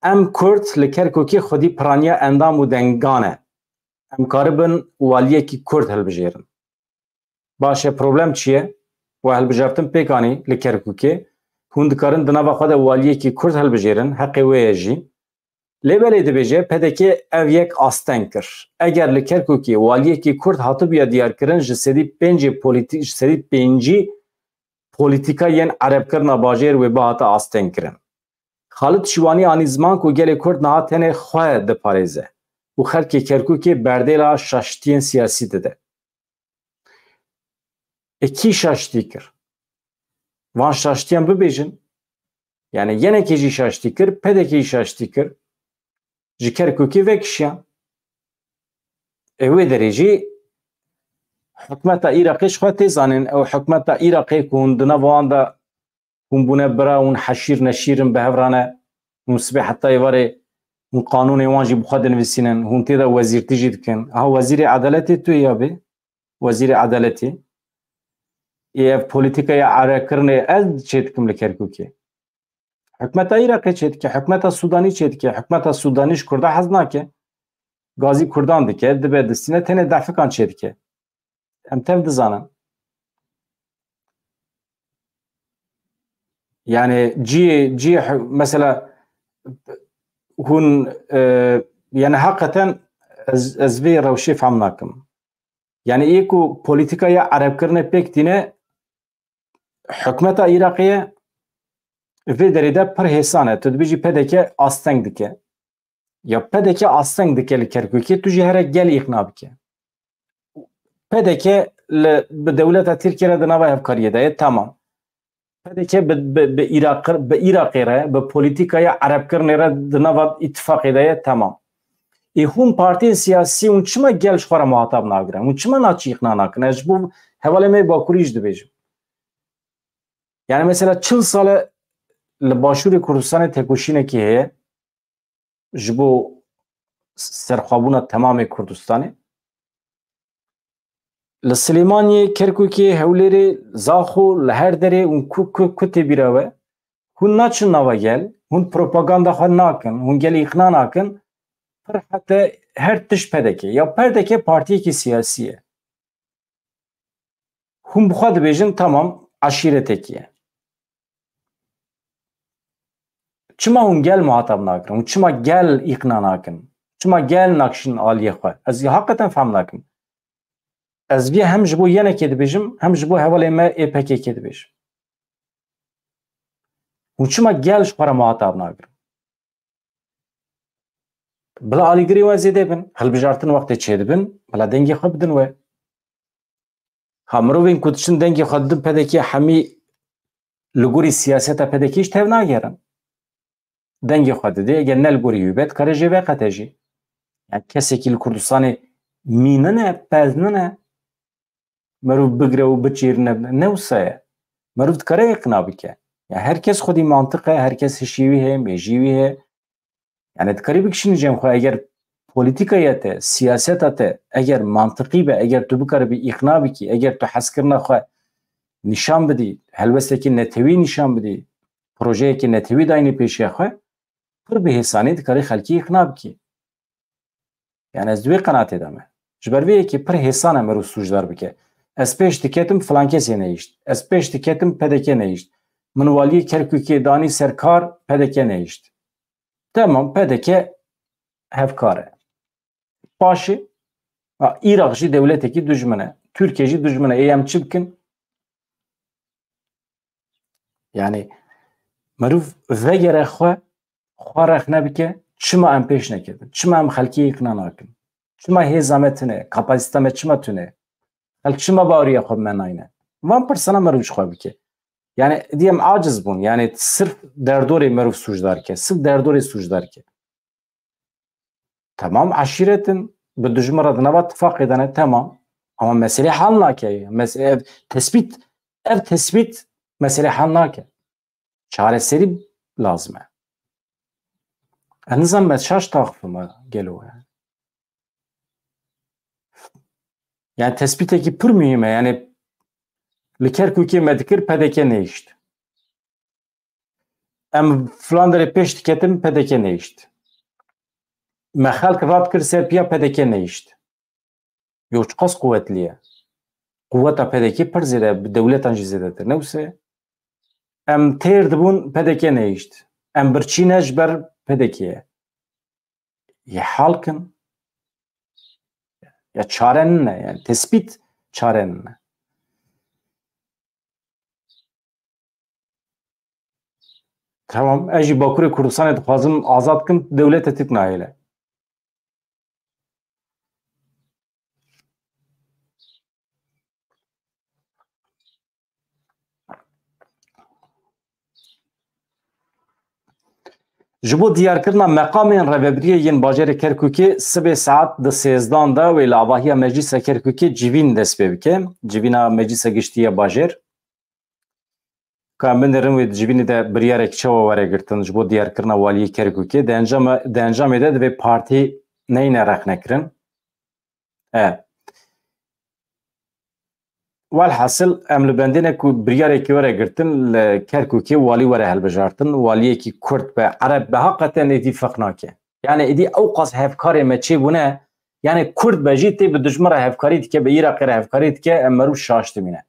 Speaker 1: em Kurd li Kerkûkê xwedî piraniya endam û dengan e em karibin waliyekî Kurd hilbijêrin baş e problem çi ye we hilbijartin pêk anî li Kerkûkê hûn dikarin di nava xwe de waliyekî Kurd hilbijêrin heqê wê ye jî lêbelê dibêje pedekê ev yek asteng kir eger li Kerkûkê waliyekî Kurd hatibûye diyarkirin ji sedî pêncî polîtîkayên erebkirina bajêr wê bihate asteng kirin Xalit Şîwanî anî ziman ku gelê Kurd niha tenê xwe diparêze û xelkê Kerkûkê berdêla şaştiyên siyasî dide kî şaştî kir van şaştiyan bibêjin yani yenekê jî şaştî kir pedekê şaştî kir ji Kerkûkê vekişiyan wê derê jî hikûmeta Iraqê ji xwe tê zanin ew hikûmeta Iraqê ku hûn di nava wan de hûn bûne bira hûn heşîr neşîrin bi hev rane hûn sibê heta êvarê hûn qanûnê wan jî bi xwe dinivîsînin hûn tê de wezîrtî jî dikin Wezîrê Edaletê tu ya bê Wezîrê Edaletê ev polîtîkaya erekirinê ez çê dikim li Kerkûkê hikûmeta Iraqê çê dike hikûmeta Sudanî çê dike hikûmeta Sudanî ji Kurda hez nake Gazî Kurdan dike dibe distîne tenê defikan çê dike em tev dizanin yani cî mesela hûn yani hakikaten ez vê rewşê fehm nakim yani iyi ku polîtîkaya erebkirinê pêk tîne hikûmeta Iraqê vê derê de pir hêsan e tu dibêjî pedeke asteng dike ya pedeke asteng dike li Kerkûkê tu jî here gel îxna bike pedeke bi dewleta Tirkiye re di nava hevkariyê de ye tamam pedeke bi Iraqê re bi polîtîkaya erebkirinê re di nava îtifaqê de ye tamam hûn partiyên siyasî hûn çima gel ji xwe re muhatab nagirin hûn çima naçî îxna nakin ji bo hevalê me bakurî jî dibêjim. Yani mesela 40 sale li Başûrê Kurdistanê têkoşînekî heye ji bo serxwebûna temamê Kurdistanê. Li Silêmaniyê, Kerkûkê, Hewlêrê, Zaxo, li her derê û ku tê bîra we hûn naçin nava gel, hûn propaganda xwe nakin, hûn gelê îxna nakin, pir hete her tişt pedeke ya perdeke partiyekî siyasî ye. Hûn bi xwe dibêjin tamam eşîretekî ye. Çima hûn gel muhatap nakin, hûn çima gel îxna nakin, çima gel nakşin aliyê xwe. Ez hakikaten fehm nakim. Ez vê hem ji bo yenekê dibêjim, hem ji bo hevalê me êPKK dibêjim. Hûn çima gel ji xwe re muhatap nakin. Bila alîgirê we zêde bin, hilbijartin wextê çêdibin, bila dengê xwe bidin we. Ha mirovên ku diçin dengê xwe didin PDK hemî li gorî siyaseta PDK hiç tev nagerin. Dengê xwe didê, eger ne li gorî wî be dikare jê veqete jî. Yani kesekî li Kurdistanê mînine, peznine merov bigire û biçîrine ne wisa ye. Merov dikare iqna bike. Ya herkes xwedî mantiq e, herkes hişîwî heye, mêjî wî heye. Yani dikarî bikişînî cem xwe eger polîtîkaya te, siyaseta te eger mantiqî be, eger tu bikaribî îxna bikî, eger tu hezkirina xwe nîşan bidî, helwestekî netewî nîşan bidî, projeyekî netewî dayînî pêşiya xwe, pir bi hêsanî dikarî xelkî îxna bikî. Yani ez divê qenatê de me. Ji ber vê yekê pir hêsan e merov sûcdar bike. Ez pêş diketim filan kesê nehîşt. Ez pêş diketim PDK nehîşt. Min waliyê Kerkûkê danî ser kar PDK nehîşt. Tamam PDK hevkar e. Başê Îrak jî dewletekî dijmin e. Türkiye jî dijmin e. Ê em çi bikin? Yani merov vegere xwe rex nebike, çima em pêş nekirin? Çima em xelkî îxna nakin? Çima hêza me tune? Kapasîte me çima tune? Xelk çima baweriya xwe me nayne? Van pirsana merov ji xwe bike. Yani diyem aciz bûn. Yani sırf derdorê merov sûcdar ke. Sırf derdorê sûcdar ke. Tamam eşîretin bi dijmara di nava tifaqê de ne tamam. Ama mesele hal nake. Ev tespît mesele hal nake. Çareserî lazım e. Nizam me şaş taxfime gelo yani. Yani tespitekî pir mühim e. Yani li Kerkûkê me dikir PDK nehîşt. Em filan derê pêş diketim PDK nehîşt. Me xelk radkir ser piya PDK nehîşt. Yo çi qas kuvvetlî ye. Kuvveta PDK pir zêde bi dewletan jî zêdetir. Ne wisa? Em têr dibûn PDK nehîşt. Em birçîne ji ber PDK'ye. Ya halkın ya çaren ne? Yani tespit çaren ne? Tamam. Ez jî Bakurê Kurdistanê dixwazim azad kim dewletê tik nahêle. Ji bo diyarkirina meqamên rêveberiyê yên bajarê Kerkûkê sibê saet di 13 de wê li avahiya Meclîsa Kerkûkê civîn dest pê bike. Civîna Meclîsa Giştî Bajar. Ka em binirin wê civînê de biryarek çawa weregirtin ji bo diyarkirina waliyê Kerkûkê. Di encamê de divê partî neyne rexnekirin. Walhasil em li bendêne ku biryarekî weregirtin li Kerkûkê walî were helbijartin. Waliyekî Kurd be Ereb be heqeten êdî feq nake. Yani êdî ew qas hevkarê me çêbûne, yani Kurd be jî tê bi dijmara hevkarî dike, bi Iraqê re hevkarî dike, em merû şaş dimîne.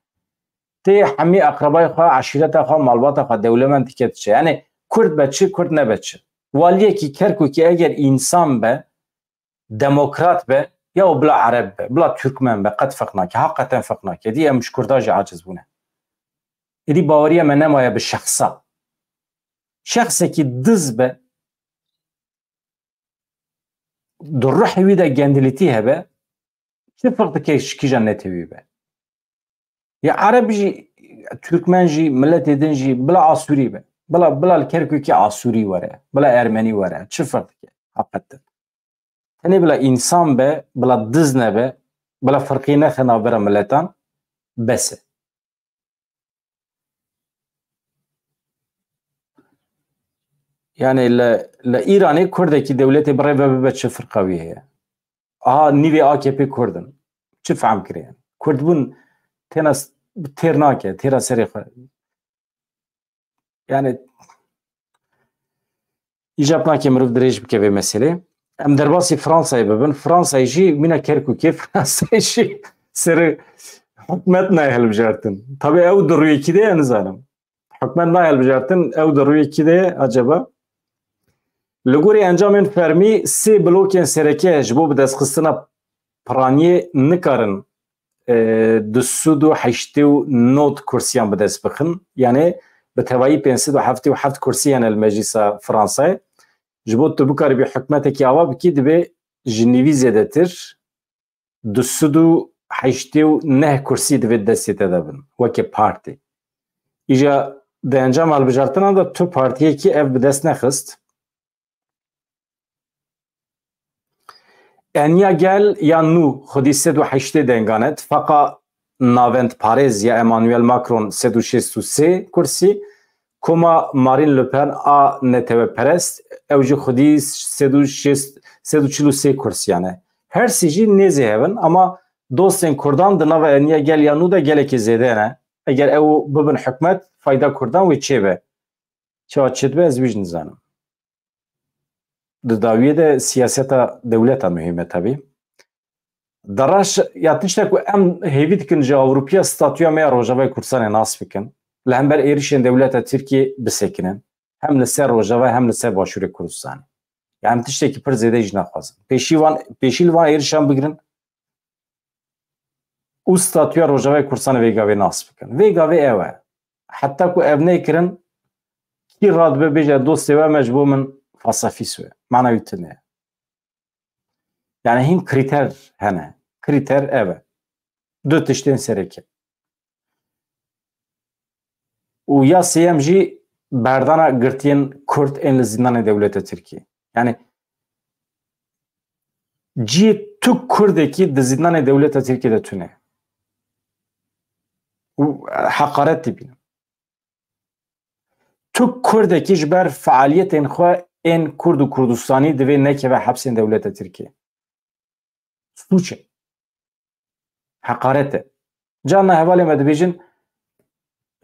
Speaker 1: Tê hemî eqrebayê xwe, eşîreta xwe, malbata xwe dewlemend dike diçe. Yani Kurd be çi, Kurd nebe çi. Waliyekî Kerkûkê eger însan be, demokrat be, ya o bila Ereb be, bila Türkmen be, qet feq nake, heqeten feq nake. Êdî em ji Kurda jî aciz bûne. Êdî baweriya me nemaye bi şexsa. Şexsekî diz be, di ruhê wî de gendilîtî hebe, çi feq dike kîjan netewî be. Ya Ereb jî, Türkmen jî, milletê din jî, bila Asûrî be. Bila li Kerkûkê Asûrî were, bila Ermenî were, çi feq dike? Heqeten. Tenê bila însan be, bila diz nebe, bila firqî nexe navbera milletan, bes e. Yani le İranê Kurdekî dewletê bi rêve bibe çi firqewî heye. Aha nîvê AKP Kurdin. Çi fehm kiriye? Kurdbûn têna têr nake, têra serê xwe. Yani îcab nake mirov dirêj bike vê meselê. Em derbasî Fransayê bibin. Fransayê jî mîna Kerkûkê, Fransayê jî serê hikûmet nayê hilbijartin. Tabii ew di rûyekî de ye nizanim. Hikûmet nayê hilbijartin, ew di rûyekî de ye acaba. Li gorî encamên fermî sê blokên sereke ji bo bi destxistina piraniyê nikarin di sûd û heştê û nod kursiyan bi dest bixin. Yani bi tevahî pênsid û heftê û heft kursiyên li Meclîsa Fransayê. Ji bo tu bikarî bir hikûmetekî ava bikî dibe ji nîvî zêdetir di sûd û heştê û neh kursî divê destê te de bin wekî partî. Îja di encam hilbijartina de tu partiyekî ev bi dest nexist. Eniya gel ya nû xwedî sed û heştê denganet feqa navend Parêz ya Emmanuel Macron sed û şêst û sê kursî, koma Marine Le Pen a netewperest ew jî xwedî sed û çil û sê kursiyan e. Her sî jî nêzê hevin ama dostên Kurdan di nava eniya gel ya nû de gelekî zêde ne. Eger ew bibin hikûmet fayda Kurdan wê çê be. Çawa çê dibe ez wî jî nizanim. Di dawiyê de siyaseta dewleta mühim e tabii. Daraş ya tiştek ku em hêvî dikin ji Ewropiya statûya me ya Rojavayê Kurdistanê nas bikin. Li hember êrişên dewleta Tirkiye bisekinin. Hem li ser Rojava hem li ser Başûrê Kurdistanê. Yani em tiştekî pir zêde jî naxwazin. Pêşî li van êrişan bigirin û statûya Rojavayê Kurdistanê vê gavê nas bikin. Vê gavê ew e. Heta ku ev nêkirin kî radibe bêje dostê we me ji bo min fasafîs we. Mana wî tune. Yani hin kriter hene. Kriter ev e. Du tiştên sereke. û ya sêyem jî berdana girtiyên Kurd ên li zindanê dewleta Tirkiye. Yani ciyê tu Kurdekî di zindanê dewleta Tirkiye de tune. û heqaret dibînin. Tu Kurdekî ji ber fealiyetên xwe ên Kurd û Kurdistanî divê nekeve hepsên dewleta Tirkiye. Suç e. Heqaret e. Carna hevalê me dibêjin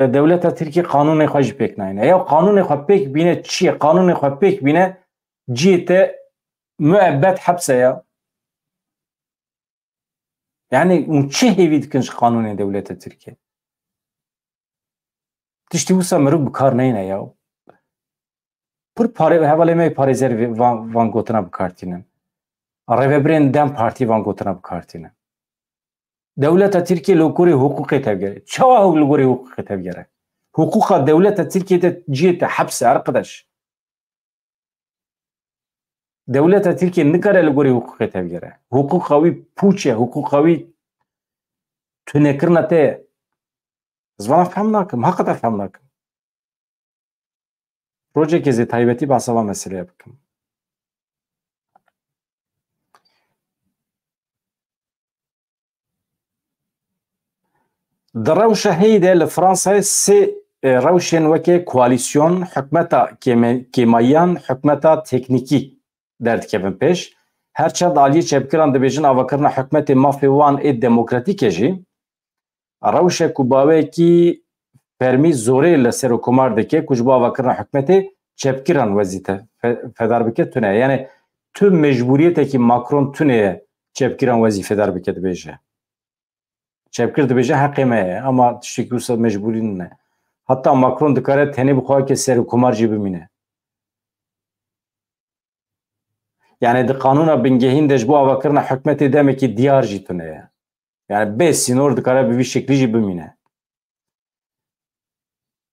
Speaker 1: dewleta Tirkiye qanûnê xwe jî pêk nayîne. Ya qanûnê xwe pêk bîne çi ye? Qanûnê xwe pêk bîne ciyê te müebbet hepse ya. Yani çi hêvî dikin ji qanûnê dewleta Tirkiye? Tiştî wisa mirov bi kar neyne ya. Pir hevalê me parêzer van gotina bikartînin. Rêveberên Dem Partî van gotina bikartînin. Dewleta Tirkiye li gorî hukukê tevgere. Çawa li gorî hukukê tevgere? Hukuka dewleta Tirkiye de ciyê te hepse arkadaş. Dewleta Tirkiye nikare li gorî hukukê tevgere. Hukuka wî pûç e, hukuka wî tunekirina te ye. Ez vana fehm nakim, heqeta fehm nakim. Projekê zê taybetî behsa van meseleyê bikim. Di rewşa heyî de li Fransayê sê rewşên wekî koalîsyon, hikûmeta kêmayiyan, hikûmeta teknîkî derdikevin pêş. Her çad aliyê çepkiran dibêjin avakirina hikûmetê mafê wan ê demokratîk e jî rewşek û baweyekî fermî zorê li ser hikûmar dike ku ji bo avakirina hikûmetê çepkiran wezî fedar bike tune. Yani tu mecburiyetekî Macron tune ye çepkiran wezî fedar bike dibêje. Çepkir dibêje heqê me ye ama tiştekî wisa mecbûrî ne. Hatta Macron dikare tenê bixwe ke ser hikûmar jî bimîne. Yani di qanûna bingehîn de ji bo avakirina hikûmetê demekî diyar jî tune ye. Yani bê sînor dikare bi vî şeklî jî bimîne.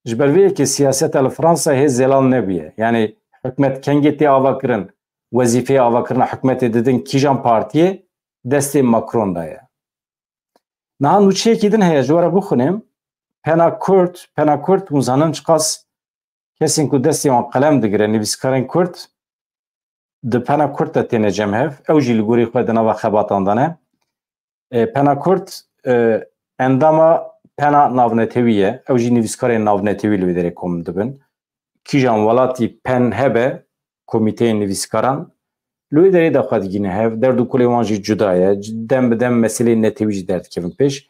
Speaker 1: Ji ber vê yekê siyaseta li Fransayê hê zelal nebûye. Yani hikûmet kengê tê avakirin, wezîfeya avakirina hikûmetê didin kîjan partiyê destê Macron da ye. Niha nûçeyekî din heye ji were bixwînim. Pena Kurd hûn zanin çi qas kesên ku destê wan qelem digire nivîskarên Kurd di Pena Kurd de têne cemhev. Ew jî li gorî xwe di nava xebatan de ne. Pena Kurd endama pena navneteviye ew jî nivîskarên navnetevî li wê derê kom dibin kîjan welatî pen hebe komîteyên nivîskaran li wê derê de xwe digîne hev derd û kulê wan jî cuda ye dem bi dem meseleyên netewî jî derdikevin pêş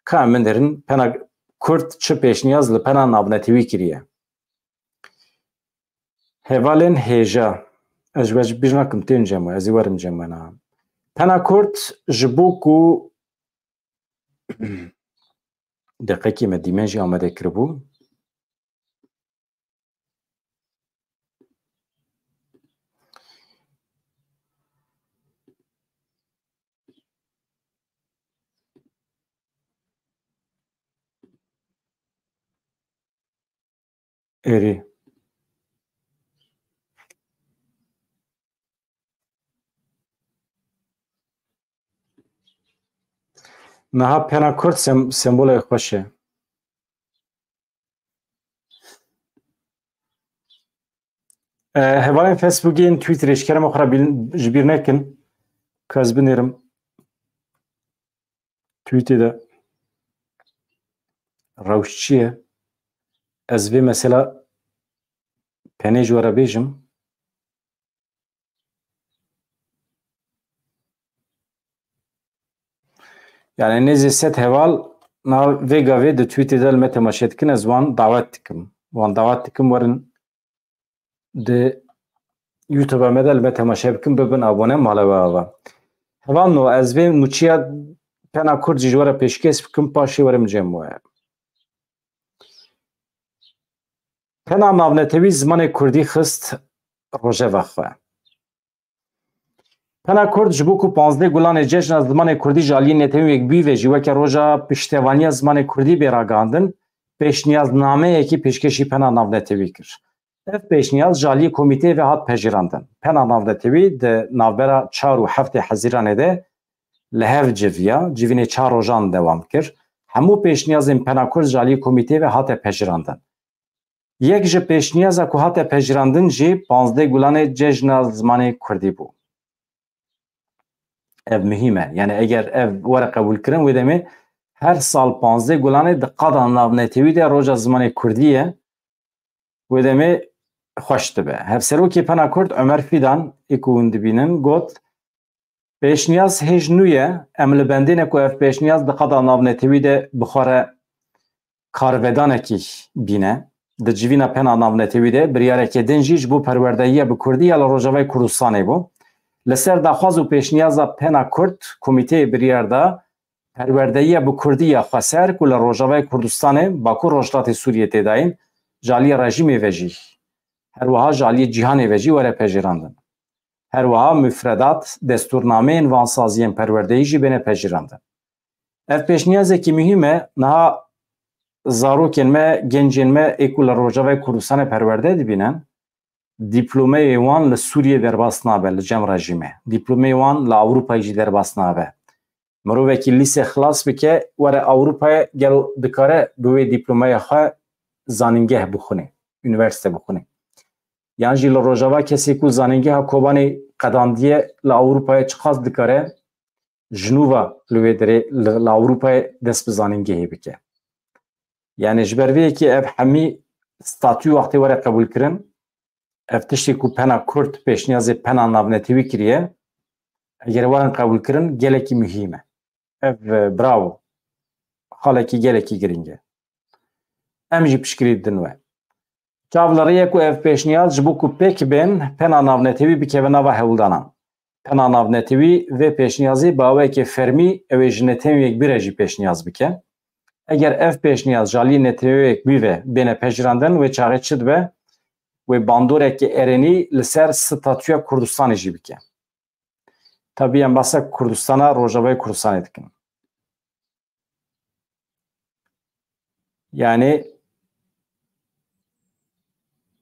Speaker 1: ka em min derin pena Kurd çi pêşniyaz li pena navnetewî kiriye hevalên hêja ez ji we ji bîr nakim tên cem we ez ê werim cem we niha pena Kurd ji bo ku deqekî me dîmen jî amade kiribû êrî niha pena Kurd sembolê xweş e hevalên Facebookê yên Twitterê ji kerema xwe re ji bîr nekin ka ez binêrim tweetê de rewş çi ye ez vê mesela penê ji we re bêjim yani nêzî sed heval niha vê gavê di tweetê de li me temaşe dikin ez wan dawet dikim werin di YouTube'a me de li me temaşe bikin bibin abone mala we ava heval no ez vê nûçiya pena Kurd jî ji we re pêşkêş bikim paşê werim cem we pena navnetewî zimanê Kurdî xist rojeva xwe pena Kurd ji bo ku 15 gulanê cejna zimanê Kurdî ji aliyê netewî bî ve jî weke roja piştevaniya zimanê Kurdî bê ragandin pêşniyaznameyekî pêşkêşî pena navnetewî kir ev pêşniyaz ji aliyê komîteyê ve hat pejirandin pena navnetewî di navbera 4 û 7 Hezîranê de li hev civiya civînê 4 rojan dewam kir hemû pêşniyazên pena Kurd ji aliyê komîteyê ve hate pejirandin yek ji pêşniyaza ku hate pejirandin jî 15 gulanê cejna zimanê Kurdî bû ev mühim e yani eger ev were qebûl kirin wê demê her sal 15 gulanê di qada navnetewî de roja zimanê Kurdî ye wê demê xweş dibe hevserokê pena Kurd Ömer Fîdan ê ku hûn dibînin got pêşniyaz hêj nû ye em li bendê ku ev pêşniyaz di qada navnetewî de bixware karvedanekî bîne di civîna pena navnetewî de biryareke din jî ji bo perwerdeyiya bi Kurdî ya li Rojavayê Kurdistanê bû li ser daxwaz û pêşniyaza pena Kurd komîteyê biryar da perwerdeyiya bi Kurdî ya xweser ku li Rojavayê Kurdistanê Bakur Rojhilatê Sûriyê tê dayîn ji aliyê rejîmê ve jî her wiha ji aliyê cîhanê ve jî were pejirandin her wiha müfredat destûrnameyên vansaziyên perwerdeyî jî bêne pejirandin ev pêşniyazekî mühim e niha zarokên me gencên me ê ku li Rojavayê Kurdistanê perwerde dibînin dîplomeyê wan li Sûriyê derbas nabe li cem rejîmê dîplomeyê wan li Ewropayê jî derbas nabe mirovekî lîsê xilas bike were Ewropayê gelo dikare bi wê dîplomeya xwe zanîngeh bixwîne üniversite bixwîne yan jî li Rojava kesê ku zanîngeha Kobanê qedandiye li Ewropayê çiqas dikare ji nû ve li wê derê li Ewropayê dest bi zanîngehê bike yani ji ber vê yekê ev hemî statû wextê were qebûl kirin ev tiştê ku pena Kurd pêşniyazê pena navnetewî kiriye eger werin qebûl kirin gelekî mühîm e ev bravo halekî gelekî giring e em jî piştgirî didin we çavleriye ku ev pêşniyaz ji bo ku pêk bên pena navnetewî bikeve nava hewldanan pena navnetewî vê pêşniyazê bawekê fermî ew ê ji netewiyek bîre jî pêşniyaz bike eger ev pêşniyaz ji aliyê netewiyek bî ve bêne pejirandin wê çaxê çi dibe wê bandorekî erenî li ser statûya Kurdistanê jî bike tabii em behsa Kurdistana Rojavayê Kurdistanê dikin yani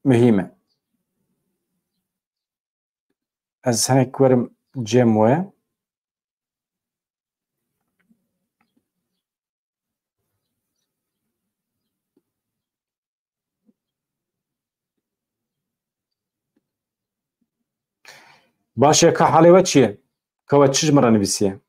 Speaker 1: mühim e ez hinek werim cem we baş e ka halê we çi ye ka we çi ji min re nivîsiye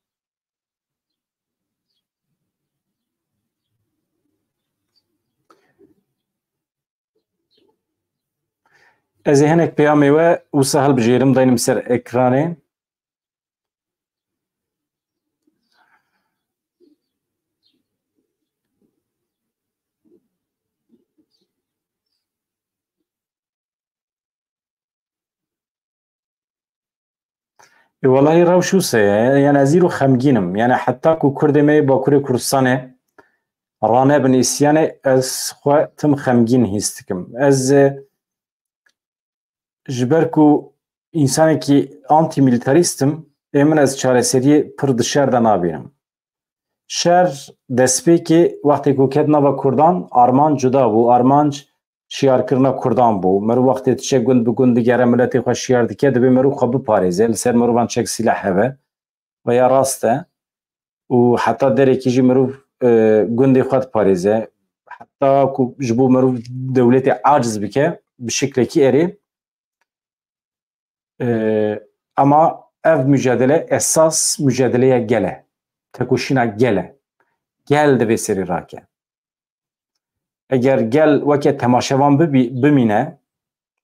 Speaker 1: Ez ê hinek peyamê we wisa hilbijêrim daynim ser ekranê. Walahi rew şûse ye yani ez îro xemgînim yani heta ku Kurdê me Bakurê Kurdistanê ranebin îsyanê ez xwe tim xemgîn hîs dikim. Ez ji ber ku însanekî antimîlîtarîst im ê min ez çareseriyê pir di şer de nabînim. Şer destpêkê wextê ku ket nava Kurdan armanc cuda bû, armanc şiyarkirina Kurdan bû. Mirov wextê diçe gund bi gund digere miletê xwe şiyar dike dibe mirov xwe biparêze li ser mirovan çek sîlah hebe veya rast e û heta derekî jî mirov gundê xwe diparêze heta ku ji bo mirov dewletê aciz bike bi şeklekî erê ama ev mücadele esas mücadeleye gel e. Tekoşîna gel e. Gel divê serî rake. Eger gel weke temaşevan bimîne,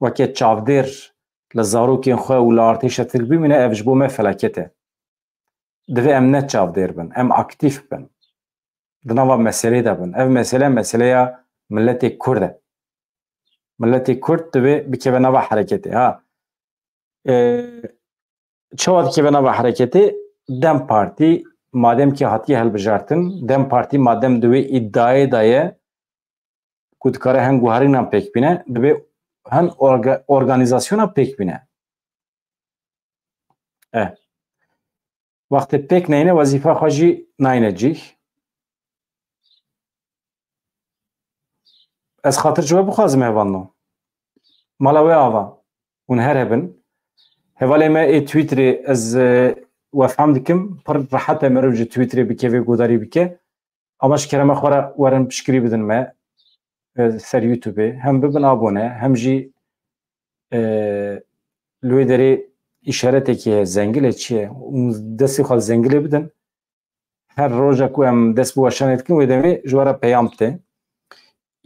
Speaker 1: weke çavdêr li zarokên xwe û li artêşa Tirk bimîne ev ji bo me felaket e. Divê em ne çavdêr bin, em aktif bin. Di nava meselê de bin. Ev mesele meseleya milletê Kurd e. Milletê Kurd divê bikeve nava hereketê. Ha. Çawa dikeve nava hereketê Dem Partî madem ki hatiye hilbijartin, Dem Partî madem divê îddiayê daye ku dikare hem guharînan pêk bîne, divê hem organizasyona pêk bîne. Wextê pêk neyne wezîfa xwe jî nayne cih. Ez xatir ji we bixwazim hevanno. Mala we ava. Hûn her hebin. Hevalê me ê Twitterê ez wefhem dikim pir rehet e mirov ji Twitterê bikeve gudarî bike. Ama ji kerema xwe re werin piştgirî bidin me ser YouTube'ê. Hem bibin abone hem jî li wê derê îşaretekî ye zengilê çi ye destê xwe zengilê bidin. Her roja ku em dest bi weşanê dikin wê demê ji we re peyam tê.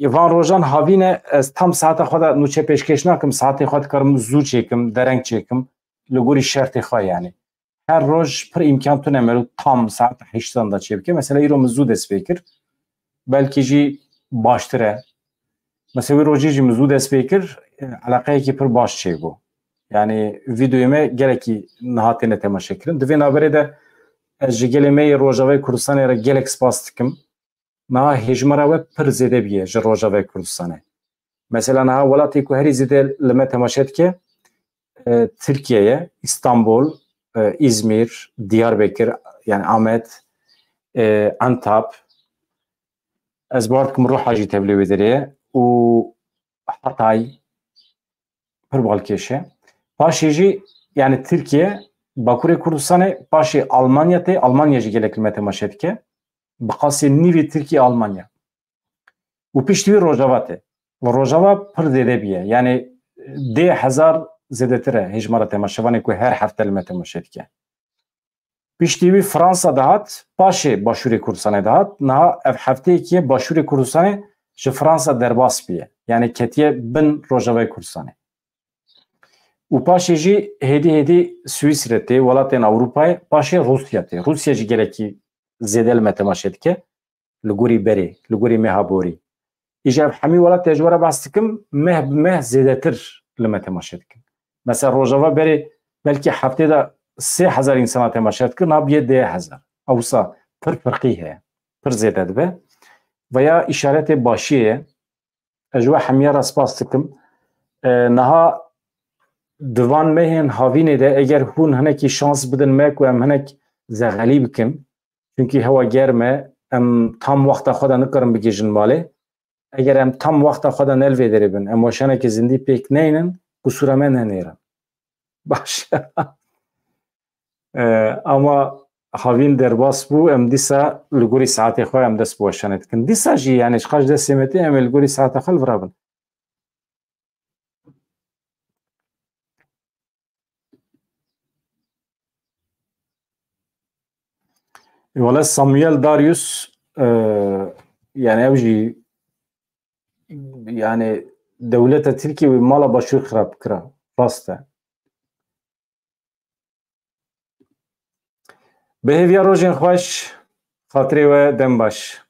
Speaker 1: Van rojan havîne ez tam saeta xwe de nûçe pêşkêş nakim saetê xwe dikarim zû çêkim, dereng çêkim li gorî şertê xwe yani. Her roj pir imkan tune mirov tam saeta heştan da çê bike. Mesela îro min zû dest pê kir. Belkî jî baştir e. Mesela wê rojî jî min zû dest pê kir eleqeyekî pir baş çêbû. Yani vîdeoyê me gelekî nihatê temaşe kirin. Di vê naberê de ez ji gelê me yê Rojavayê Kurdistanê re gelek spas dikim. Niha hejmara we pir zêde bûye ji Rojavayê Kurdistanê. Mesela niha welatê ku herî zêde li me temaşe dike Tirkiye'ye, İstanbul, İzmir, Diyarbakır, yani Ahmet, Antap, ez bar dikim Ruha jî tevlî wê derê û Hatay pir balkêş e. Paşê jî yani Tirkiye, Bakurê Kurdistanê paşê Almanya tê, Almanya jî gelek li me temaşe dike. Bi qasê nîvê Tirkiye Almanya. û piştî wî Rojava tê. Rojava pir zêde bûye. Yani dê hezar zêdetir e hejmara temaşevanê ku her hefte li me temaşe dike. Piştî wî Fransa dihat, paşê Başûrê Kurdistanê dihat. Niha ev hefteyekî ye Başûrê Kurdistanê ji Fransa derbas bûye. Yani ketiye bin Rojavayê Kurdistanê. û paşê jî hêdî hêdî Swîsre tê, welatên Ewropayê, paşê Rusya tê. Rusya jî gelekî zêde li me temaşe dike li gorî berê, li gorî meha borî. Îja ev hemî welatê ji we re behs dikim meh bi meh zêdetir li me temaşe dikin. Mesela Rojava berê belkî heftê de 3000 insana temaşe dikin, niha bûye 10,000. Ewsa pir firqî heye, pir zêde dibe. Veya îşaretê başî ye. Ez ji we hemiya re spas dikim. Niha di van mehên havînê de eger hûn hinekî şans bidin me ku em hinek zexelî bikin. Çünkü hewa germ e, em tam wexta xwe de nikirin bigêjin malê. Eger em tam wexta xwe de nelvê derê bin, em weşanekî zindî pêk neynin, qusûra me nenêrin. Baş. Ama havîn derbas bû, em dîsa li gorî saetê xwe em dest bi weşanê dikin. Dîsa jî yani ji qas destê me tê em ê li gorî saeta xwe li vir bin. Valla Samuel Darius yani ev jî yani dewleta Tirkiye wê mala başûr xirab kira. Rast e. Bi hêviya rojên xweş, xatirê we dem baş.